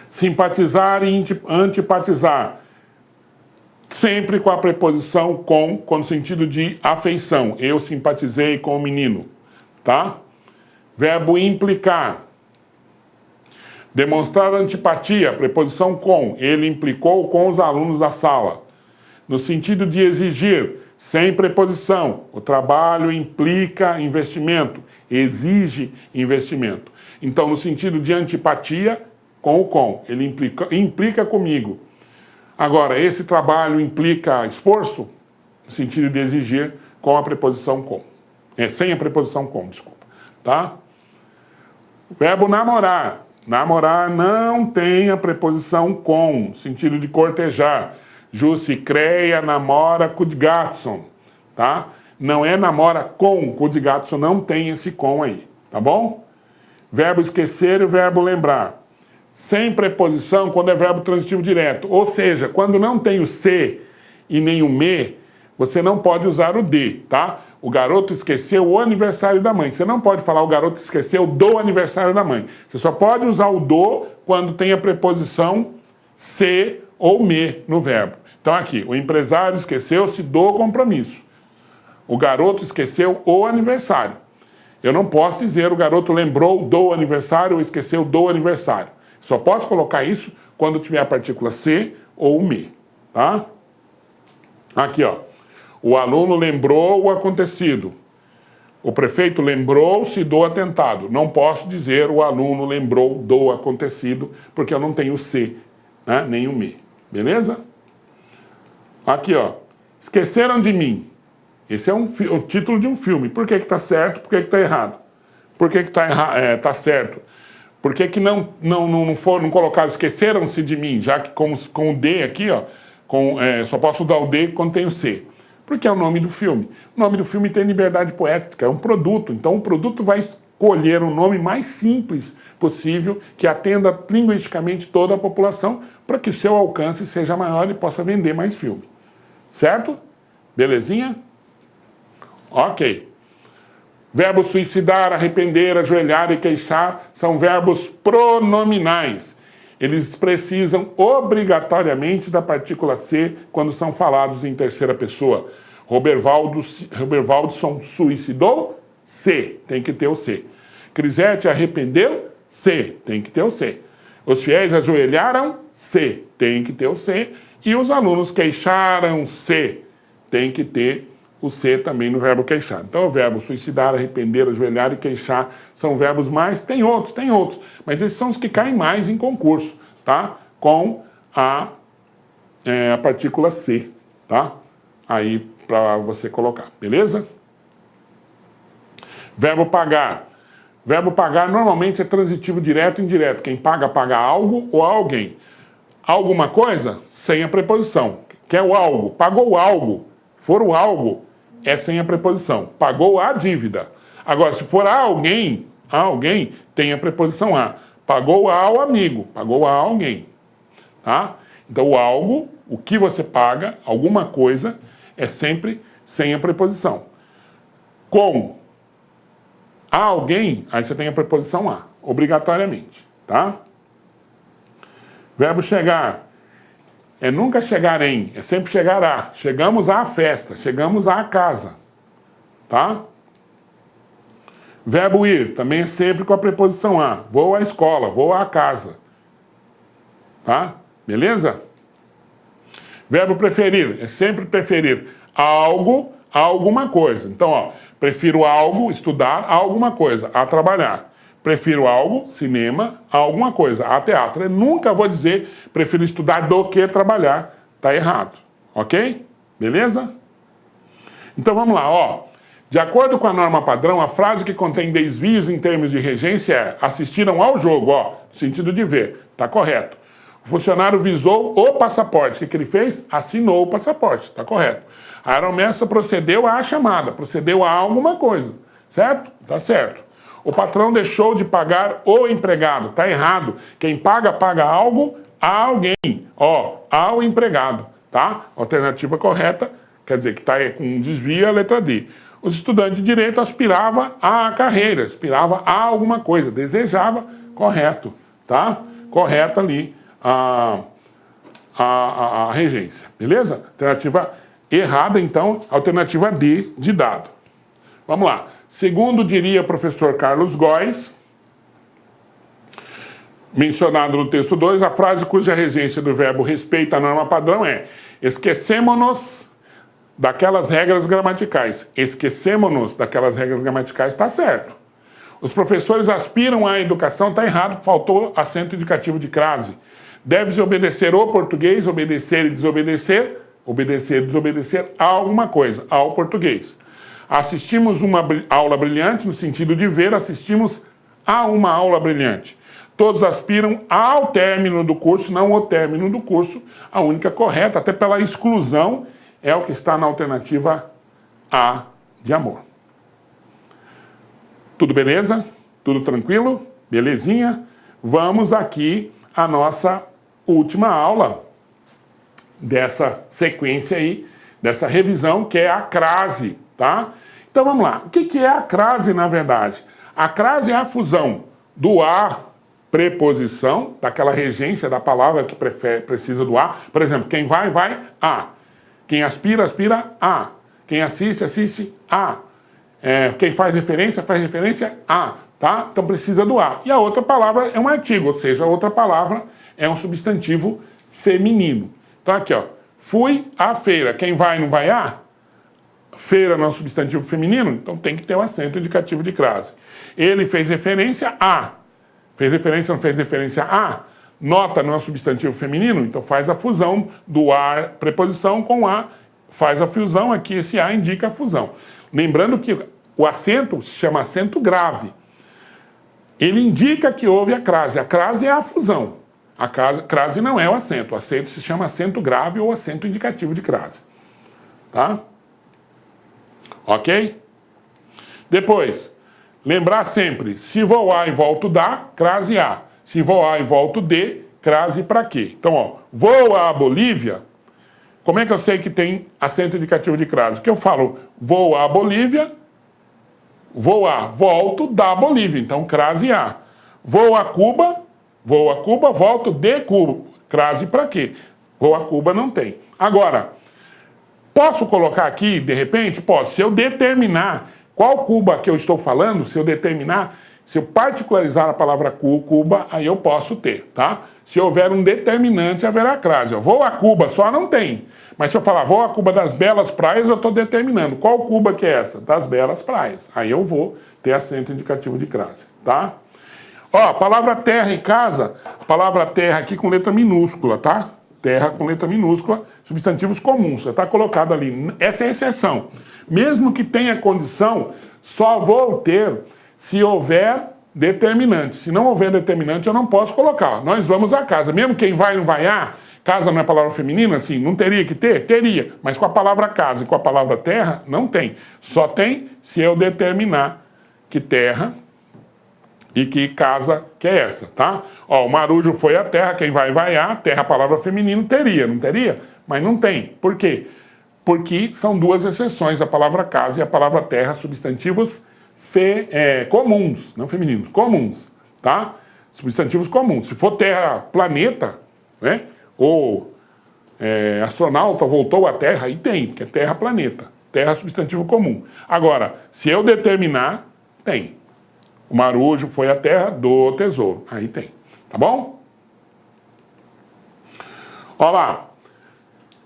Simpatizar e antipatizar. Sempre com a preposição com no sentido de afeição. Eu simpatizei com o menino, tá? Verbo implicar. Demonstrar antipatia, preposição com. Ele implicou com os alunos da sala. No sentido de exigir, sem preposição. O trabalho implica investimento, exige investimento. Então, no sentido de antipatia, com o com. Ele implica comigo. Agora, esse trabalho implica esforço, no sentido de exigir, com a preposição com. Sem a preposição com, desculpa. Tá? Verbo namorar. Namorar não tem a preposição com, sentido de cortejar. Jussi Creia namora Kudgatson, tá? Não é namora com, Kudgatson não tem esse com aí, tá bom? Verbo esquecer e o verbo lembrar. Sem preposição quando é verbo transitivo direto. Ou seja, quando não tem o se e nem o me, você não pode usar o de, tá? O garoto esqueceu o aniversário da mãe. Você não pode falar o garoto esqueceu do aniversário da mãe. Você só pode usar o do quando tem a preposição se ou me no verbo. Então aqui, o empresário esqueceu-se do compromisso. O garoto esqueceu o aniversário. Eu não posso dizer o garoto lembrou do aniversário ou esqueceu do aniversário. Só posso colocar isso quando tiver a partícula se ou me, tá? Aqui, ó. O aluno lembrou o acontecido. O prefeito lembrou-se do atentado. Não posso dizer o aluno lembrou do acontecido, porque eu não tenho o se, né? Nem o me. Beleza? Aqui, ó. Esqueceram de mim. Esse é o título de um filme. Por que está certo? Por que está errado? Por que tá certo? Por que não colocaram esqueceram-se de mim? Já que com o D aqui, ó, só posso dar o D quando tem o C. Porque é o nome do filme. O nome do filme tem liberdade poética, é um produto. Então o produto vai escolher o nome mais simples possível, que atenda linguisticamente toda a população, para que o seu alcance seja maior e possa vender mais filme. Certo? Belezinha? Ok. Verbos suicidar, arrepender, ajoelhar e queixar são verbos pronominais. Eles precisam obrigatoriamente da partícula C quando são falados em terceira pessoa. Robert Waldson suicidou? C. Tem que ter o C. Crisete arrependeu? C. Tem que ter o C. Os fiéis ajoelharam? C. Tem que ter o C. E os alunos queixaram-se. Tem que ter o C também no verbo queixar. Então, o verbo suicidar, arrepender, ajoelhar e queixar são verbos mais... Tem outros. Mas esses são os que caem mais em concurso, tá? Com a partícula C, tá? Aí, para você colocar, beleza? Verbo pagar. Verbo pagar normalmente é transitivo direto e indireto. Quem paga, paga algo ou alguém. Alguma coisa, sem a preposição. Quer o algo, pagou algo. For o algo, é sem a preposição. Pagou a dívida. Agora, se for a alguém, tem a preposição a. Pagou ao amigo, pagou a alguém. Tá? Então, o algo, o que você paga, alguma coisa, é sempre sem a preposição. Com a alguém, aí você tem a preposição a, obrigatoriamente. Tá? Verbo chegar. É nunca chegar em, é sempre chegar a. Chegamos à festa, chegamos à casa. Tá? Verbo ir, também é sempre com a preposição a. Vou à escola, vou à casa. Tá? Beleza? Verbo preferir, é sempre preferir algo a alguma coisa. Então, ó, prefiro algo, estudar, a alguma coisa, a trabalhar. Prefiro algo, cinema, a alguma coisa, a teatro. Eu nunca vou dizer prefiro estudar do que trabalhar. Tá errado. Ok? Beleza? Então vamos lá, ó. De acordo com a norma padrão, a frase que contém desvios em termos de regência é assistiram ao jogo, ó, no sentido de ver. Tá correto. O funcionário visou o passaporte. O que ele fez? Assinou o passaporte. Tá correto. A aeromessa procedeu à chamada, procedeu a alguma coisa. Certo? Tá certo. O patrão deixou de pagar o empregado. Tá errado. Quem paga, paga algo a alguém. Ó, ao empregado. Tá? Alternativa correta, quer dizer que tá com um desvio, a letra D. Os estudantes de direito aspiravam à carreira, aspirava a alguma coisa, desejava, correto, tá? Correta ali a regência, beleza? Alternativa errada, então, alternativa D de dado. Vamos lá. Segundo diria o professor Carlos Góes, mencionado no texto 2, a frase cuja regência do verbo respeita a norma padrão é esquecemo-nos daquelas regras gramaticais. Esquecemos-nos daquelas regras gramaticais, está certo. Os professores aspiram à educação, está errado, faltou acento indicativo de crase. Deve-se obedecer o português, obedecer e desobedecer, obedecer e desobedecer a alguma coisa, ao português. Assistimos uma aula brilhante, no sentido de ver, assistimos a uma aula brilhante. Todos aspiram ao término do curso, não ao término do curso, a única correta, até pela exclusão, é o que está na alternativa A de amor. Tudo beleza? Tudo tranquilo? Belezinha? Vamos aqui à nossa última aula dessa sequência aí, dessa revisão, que é a crase, tá? Então vamos lá. O que é a crase, na verdade? A crase é a fusão do a, preposição, daquela regência da palavra que precisa do a. Por exemplo, quem vai, vai, a. Quem aspira, aspira a. Quem assiste, assiste a. Quem faz referência a. Tá? Então precisa do a. E a outra palavra é um artigo, ou seja, a outra palavra é um substantivo feminino. Então aqui, ó. Fui à feira. Quem vai, não vai a? Feira não é um substantivo feminino, então tem que ter um acento indicativo de crase. Ele fez referência a. Fez referência, não fez referência a? Nota não é um substantivo feminino, então faz a fusão do a, preposição, com a, faz a fusão, aqui esse a indica a fusão. Lembrando que o acento se chama acento grave. Ele indica que houve a crase é a fusão. A crase não é o acento se chama acento grave ou acento indicativo de crase. Tá? Ok? Depois, lembrar sempre, se vou a e volto da, crase a. Se vou a e volto de, crase para quê? Então, ó, vou à Bolívia, como é que eu sei que tem acento indicativo de crase? Porque eu falo, vou à Bolívia, volto da Bolívia, então crase a. Vou a Cuba, volto de Cuba, crase para quê? Vou a Cuba não tem. Agora, posso colocar aqui, de repente? Posso. Se eu determinar qual Cuba que eu estou falando, se eu particularizar a palavra Cuba, aí eu posso ter, tá? Se houver um determinante, haverá crase. Eu vou a Cuba, só não tem. Mas se eu falar, vou a Cuba das Belas Praias, eu estou determinando. Qual Cuba que é essa? Das Belas Praias. Aí eu vou ter acento indicativo de crase, tá? Ó, a palavra terra e casa, a palavra terra aqui com letra minúscula, tá? Terra com letra minúscula, substantivos comuns, já está colocado ali. Essa é a exceção. Mesmo que tenha condição, só vou ter se houver determinante. Se não houver determinante, eu não posso colocar. Nós vamos à casa. Mesmo quem vai não vai a, casa não é palavra feminina, assim, não teria que ter? Teria. Mas com a palavra casa e com a palavra terra, não tem. Só tem se eu determinar que terra E que casa que é essa, tá? Ó, o marujo foi a terra, quem vai vaiar, terra, a palavra feminino, teria, não teria? Mas não tem. Por quê? Porque são duas exceções, a palavra casa e a palavra terra, substantivos comuns, não femininos, comuns, tá? Substantivos comuns. Se for terra, planeta, né? Ou astronauta voltou à Terra, aí tem, porque é terra, planeta. Terra, substantivo comum. Agora, se eu determinar, tem. O marujo foi a terra do tesouro. Aí tem. Tá bom? Olha lá.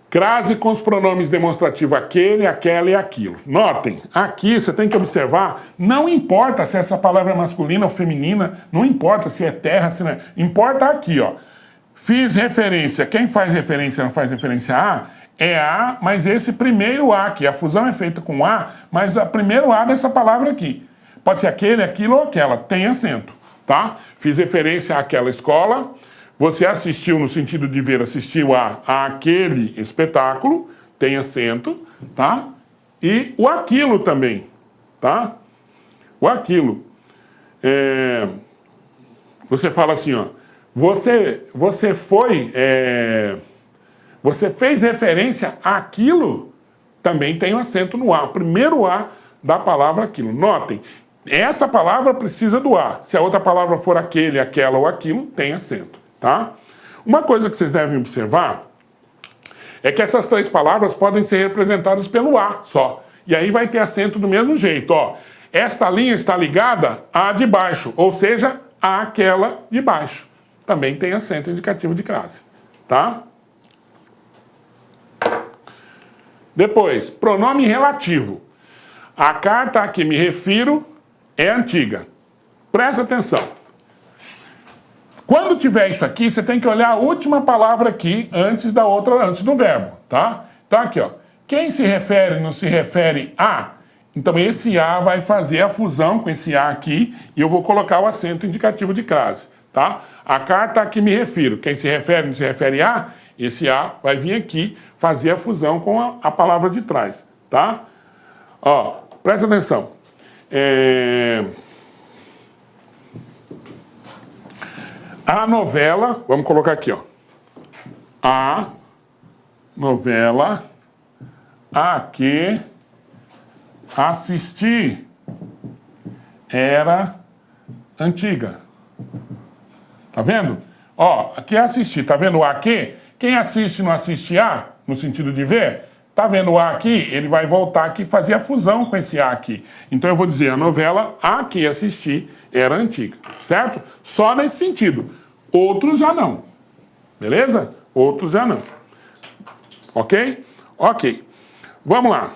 Crase com os pronomes demonstrativos aquele, aquela e aquilo. Notem, aqui você tem que observar, não importa se essa palavra é masculina ou feminina, não importa se é terra, se não é. Importa aqui, ó. Fiz referência. Quem faz referência, não faz referência a, é a, mas esse primeiro a aqui. A fusão é feita com a, mas o primeiro a dessa palavra aqui. Pode ser aquele, aquilo ou aquela. Tem acento, tá? Fiz referência àquela escola. Você assistiu, no sentido de ver, assistiu a aquele espetáculo. Tem acento, tá? E o aquilo também, tá? O aquilo. Você fala assim, ó. Você fez referência àquilo, também tem um acento no A. O primeiro A da palavra aquilo. Notem, essa palavra precisa do A. Se a outra palavra for aquele, aquela ou aquilo, tem acento, tá? Uma coisa que vocês devem observar é que essas três palavras podem ser representadas pelo A só. E aí vai ter acento do mesmo jeito, ó. Esta linha está ligada à de baixo, ou seja, àquela de baixo. Também tem acento indicativo de crase, tá? Depois, pronome relativo. A carta a que me refiro é antiga. Presta atenção. Quando tiver isso aqui, você tem que olhar a última palavra aqui antes da outra, antes do verbo, tá? Então aqui, ó. Quem se refere não se refere a, então esse a vai fazer a fusão com esse a aqui e eu vou colocar o acento indicativo de crase, tá? A carta a que me refiro, quem se refere não se refere a, esse a vai vir aqui fazer a fusão com a palavra de trás, tá? Ó, presta atenção. A novela, vamos colocar aqui, ó. A novela a que assisti era antiga. Tá vendo? Ó, aqui é assistir, tá vendo o a que? Quem assiste não assiste a, no sentido de ver? Tá vendo o a aqui? Ele vai voltar aqui e fazer a fusão com esse a aqui. Então eu vou dizer, a novela a que assisti era antiga, certo? Só nesse sentido. Outros já não. Beleza? Outros já não. Ok? Ok. Vamos lá.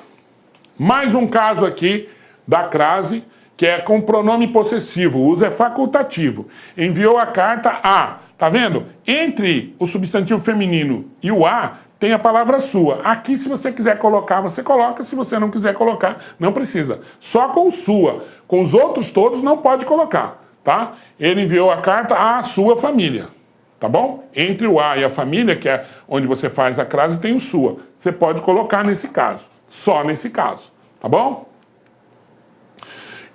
Mais um caso aqui da crase, que é com pronome possessivo. O uso é facultativo. Enviou a carta a. Tá vendo? Entre o substantivo feminino e o a, tem a palavra sua. Aqui, se você quiser colocar, você coloca. Se você não quiser colocar, não precisa. Só com sua. Com os outros todos, não pode colocar, tá? Ele enviou a carta à sua família, tá bom? Entre o a e a família, que é onde você faz a crase, tem o sua. Você pode colocar nesse caso. Só nesse caso, tá bom?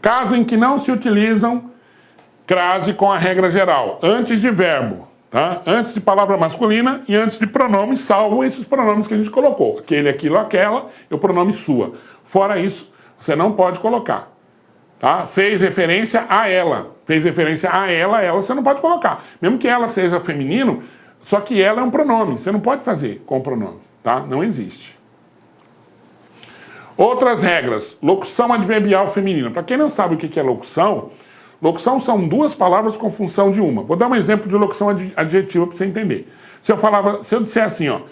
Caso em que não se utilizam crase com a regra geral, antes de verbo, tá? Antes de palavra masculina e antes de pronome, salvo esses pronomes que a gente colocou. Aquele, aquilo, aquela, e o pronome sua. Fora isso, você não pode colocar. Tá? Fez referência a ela. Fez referência a ela você não pode colocar. Mesmo que ela seja feminino, só que ela é um pronome. Você não pode fazer com o pronome, tá? Não existe. Outras regras. Locução adverbial feminina. Para quem não sabe o que é locução, locução são duas palavras com função de uma. Vou dar um exemplo de locução adjetiva para você entender. Se eu disser assim, ó,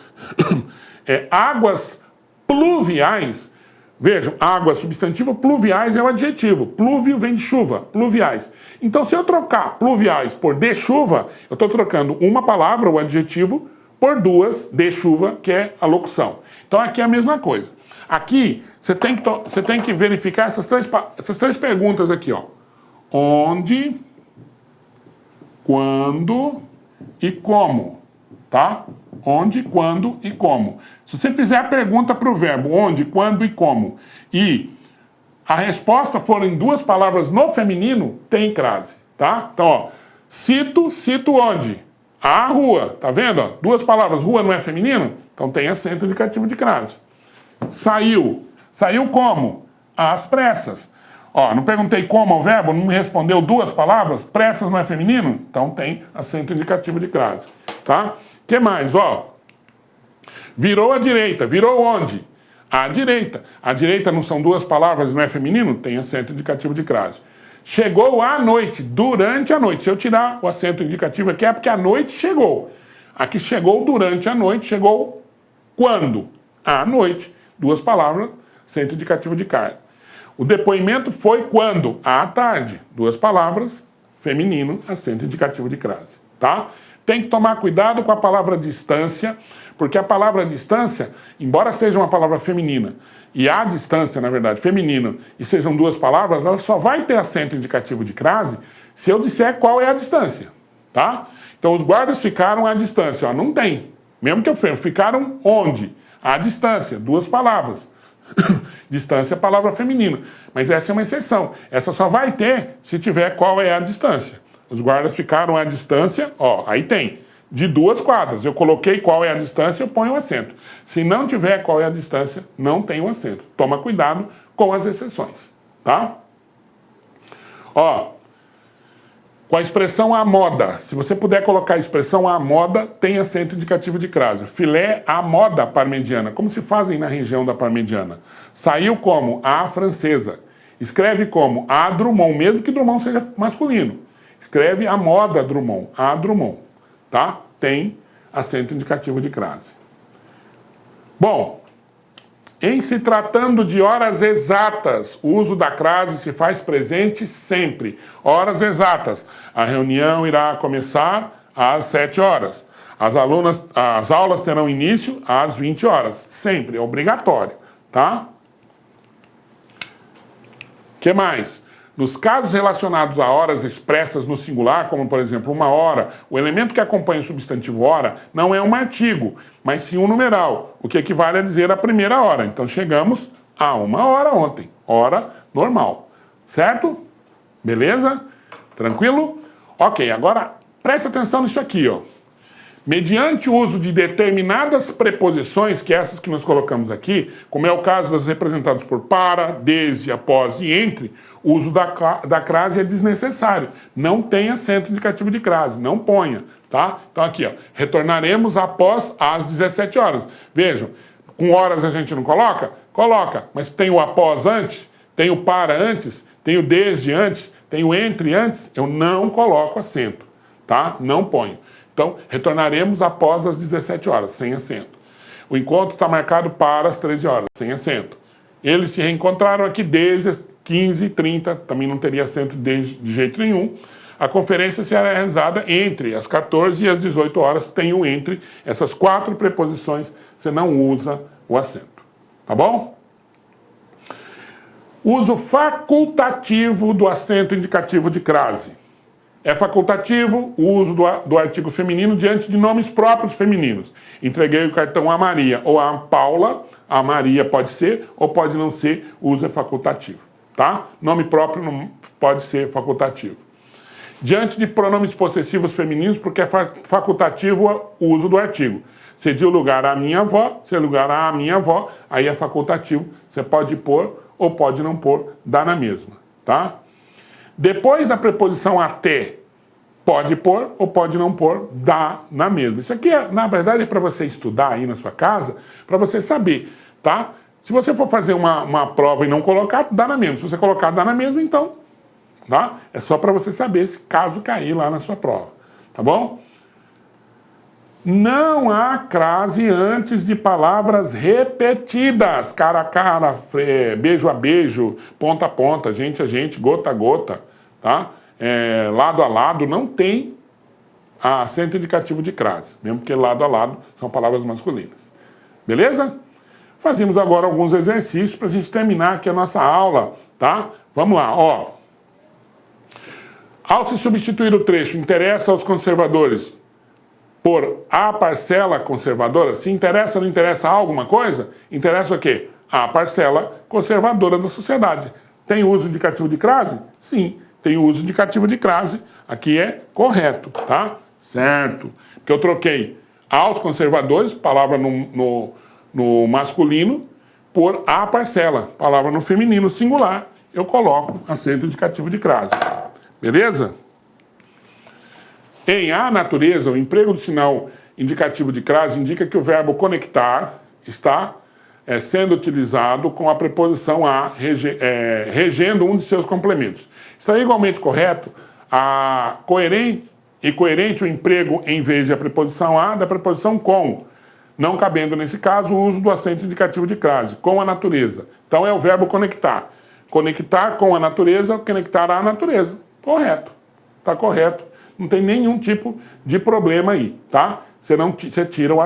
águas pluviais, vejam, águas, substantivo, pluviais é o adjetivo. Plúvio vem de chuva, pluviais. Então, se eu trocar pluviais por de chuva, eu estou trocando uma palavra, o adjetivo, por duas, de chuva, que é a locução. Então, aqui é a mesma coisa. Aqui, você tem que verificar essas três perguntas aqui, ó. Onde, quando e como, tá? Onde, quando e como. Se você fizer a pergunta para o verbo onde, quando e como, e a resposta for em duas palavras no feminino, tem crase. tá? Então, ó, cito onde? A rua, tá vendo? Ó? Duas palavras, rua não é feminino? Então tem acento indicativo de crase. Saiu. Saiu como? Às pressas. Ó, não perguntei como ao verbo, não me respondeu duas palavras, pressas não é feminino? Então tem acento indicativo de crase, tá? Que mais, ó? Virou à direita. Virou onde? À direita. À direita não são duas palavras, não é feminino? Tem acento indicativo de crase. Chegou à noite, durante a noite. Se eu tirar o acento indicativo aqui é porque a noite chegou. Aqui chegou durante a noite, chegou quando? À noite. Duas palavras, acento indicativo de crase. O depoimento foi quando? À tarde. Duas palavras, feminino, acento indicativo de crase, tá? Tem que tomar cuidado com a palavra distância, porque a palavra distância, embora seja uma palavra feminina, e a distância, na verdade, feminino, e sejam duas palavras, ela só vai ter acento indicativo de crase se eu disser qual é a distância, tá? Então os guardas ficaram à distância, ó, não tem. Mesmo que eu fale, ficaram onde? À distância, duas palavras. Distância é palavra feminina, mas essa é uma exceção. Essa só vai ter se tiver qual é a distância. Os guardas ficaram à distância, ó, aí tem, de 2 quadras. Eu coloquei qual é a distância, eu ponho o acento. Se não tiver qual é a distância, não tem o acento. Toma cuidado com as exceções, tá? Ó, com a expressão à moda, se você puder colocar a expressão à moda, tem acento indicativo de crase. Filé à moda parmegiana, como se fazem na região da parmegiana. Saiu como à francesa. Escreve como à Drummond, mesmo que Drummond seja masculino. Escreve a moda Drummond, a Drummond, tá? Tem acento indicativo de crase. Bom, em se tratando de horas exatas, o uso da crase se faz presente sempre. Horas exatas. A reunião irá começar às 7 horas. As aulas terão início às 20 horas. Sempre, é obrigatório, tá? O que mais? Nos casos relacionados a horas expressas no singular, como por exemplo 1 hora, o elemento que acompanha o substantivo hora não é um artigo, mas sim um numeral, o que equivale a dizer a primeira hora. Então chegamos a 1 hora ontem, hora normal, certo? Beleza? Tranquilo? Ok, agora preste atenção nisso aqui, ó. Mediante o uso de determinadas preposições, que essas que nós colocamos aqui, como é o caso das representadas por para, desde, após e entre, o uso da crase é desnecessário. Não tem acento indicativo de crase, não ponha, tá? Então aqui, ó, retornaremos após às 17 horas. Vejam, com horas a gente não coloca? Coloca, mas tem o após antes, tem o para antes, tem o desde antes, tem o entre antes, eu não coloco acento, tá? Não ponho. Então, retornaremos após as 17 horas, sem acento. O encontro está marcado para as 13 horas, sem acento. Eles se reencontraram aqui desde as 15h30, também não teria acento de jeito nenhum. A conferência será realizada entre as 14 e as 18 horas, tem o entre. Essas 4 preposições, você não usa o acento. Tá bom? Uso facultativo do acento indicativo de crase. É facultativo o uso do artigo feminino diante de nomes próprios femininos. Entreguei o cartão a Maria ou a Paula. A Maria pode ser ou pode não ser, o uso é facultativo, tá? Nome próprio não pode ser facultativo. Diante de pronomes possessivos femininos, porque é facultativo o uso do artigo. Cedi o lugar à minha avó, cedi o lugar à minha avó, aí é facultativo. Você pode pôr ou pode não pôr, dá na mesma, tá? Depois da preposição até, pode pôr ou pode não pôr, dá na mesma. Isso aqui, na verdade, é para você estudar aí na sua casa, para você saber, tá? Se você for fazer uma prova e não colocar, dá na mesma. Se você colocar, dá na mesma, então, tá? É só para você saber se caso cair lá na sua prova, tá bom? Não há crase antes de palavras repetidas, cara a cara, beijo a beijo, ponta a ponta, gente a gente, gota a gota, tá? Lado a lado, não tem acento indicativo de crase, mesmo porque lado a lado são palavras masculinas. Beleza? Fazemos agora alguns exercícios para a gente terminar aqui a nossa aula, tá? Vamos lá, ó. Ao se substituir o trecho interessa aos conservadores por a parcela conservadora, se interessa ou não interessa alguma coisa, interessa o quê? A parcela conservadora da sociedade. Tem uso indicativo de crase? Sim. tem o uso indicativo de crase, aqui é correto, tá? Certo. Porque eu troquei aos conservadores, palavra no masculino, por a parcela, palavra no feminino singular, eu coloco acento indicativo de crase. Beleza? Em a natureza, o emprego do sinal indicativo de crase indica que o verbo conectar está sendo utilizado com a preposição a regendo um de seus complementos. Está igualmente correto coerente o emprego em vez de a preposição a da preposição com, não cabendo nesse caso o uso do acento indicativo de crase, com a natureza. Então é o verbo conectar. Conectar com a natureza, conectar à natureza. Correto. Está correto. Não tem nenhum tipo de problema aí, tá? Você tira o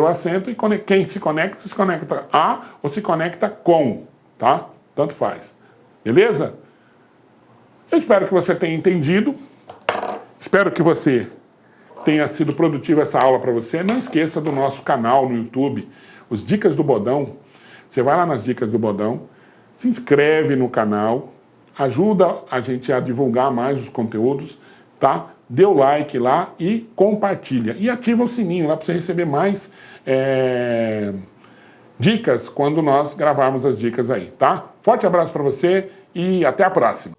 acento e quem se conecta a ou se conecta com, tá? Tanto faz. Beleza? Eu espero que você tenha entendido. Espero que você tenha sido produtivo essa aula para você. Não esqueça do nosso canal no YouTube, os Dicas do Bodão. Você vai lá nas Dicas do Bodão, se inscreve no canal, ajuda a gente a divulgar mais os conteúdos, tá? Dê o like lá e compartilha. E ativa o sininho lá para você receber mais dicas quando nós gravarmos as dicas aí, tá? Forte abraço para você e até a próxima.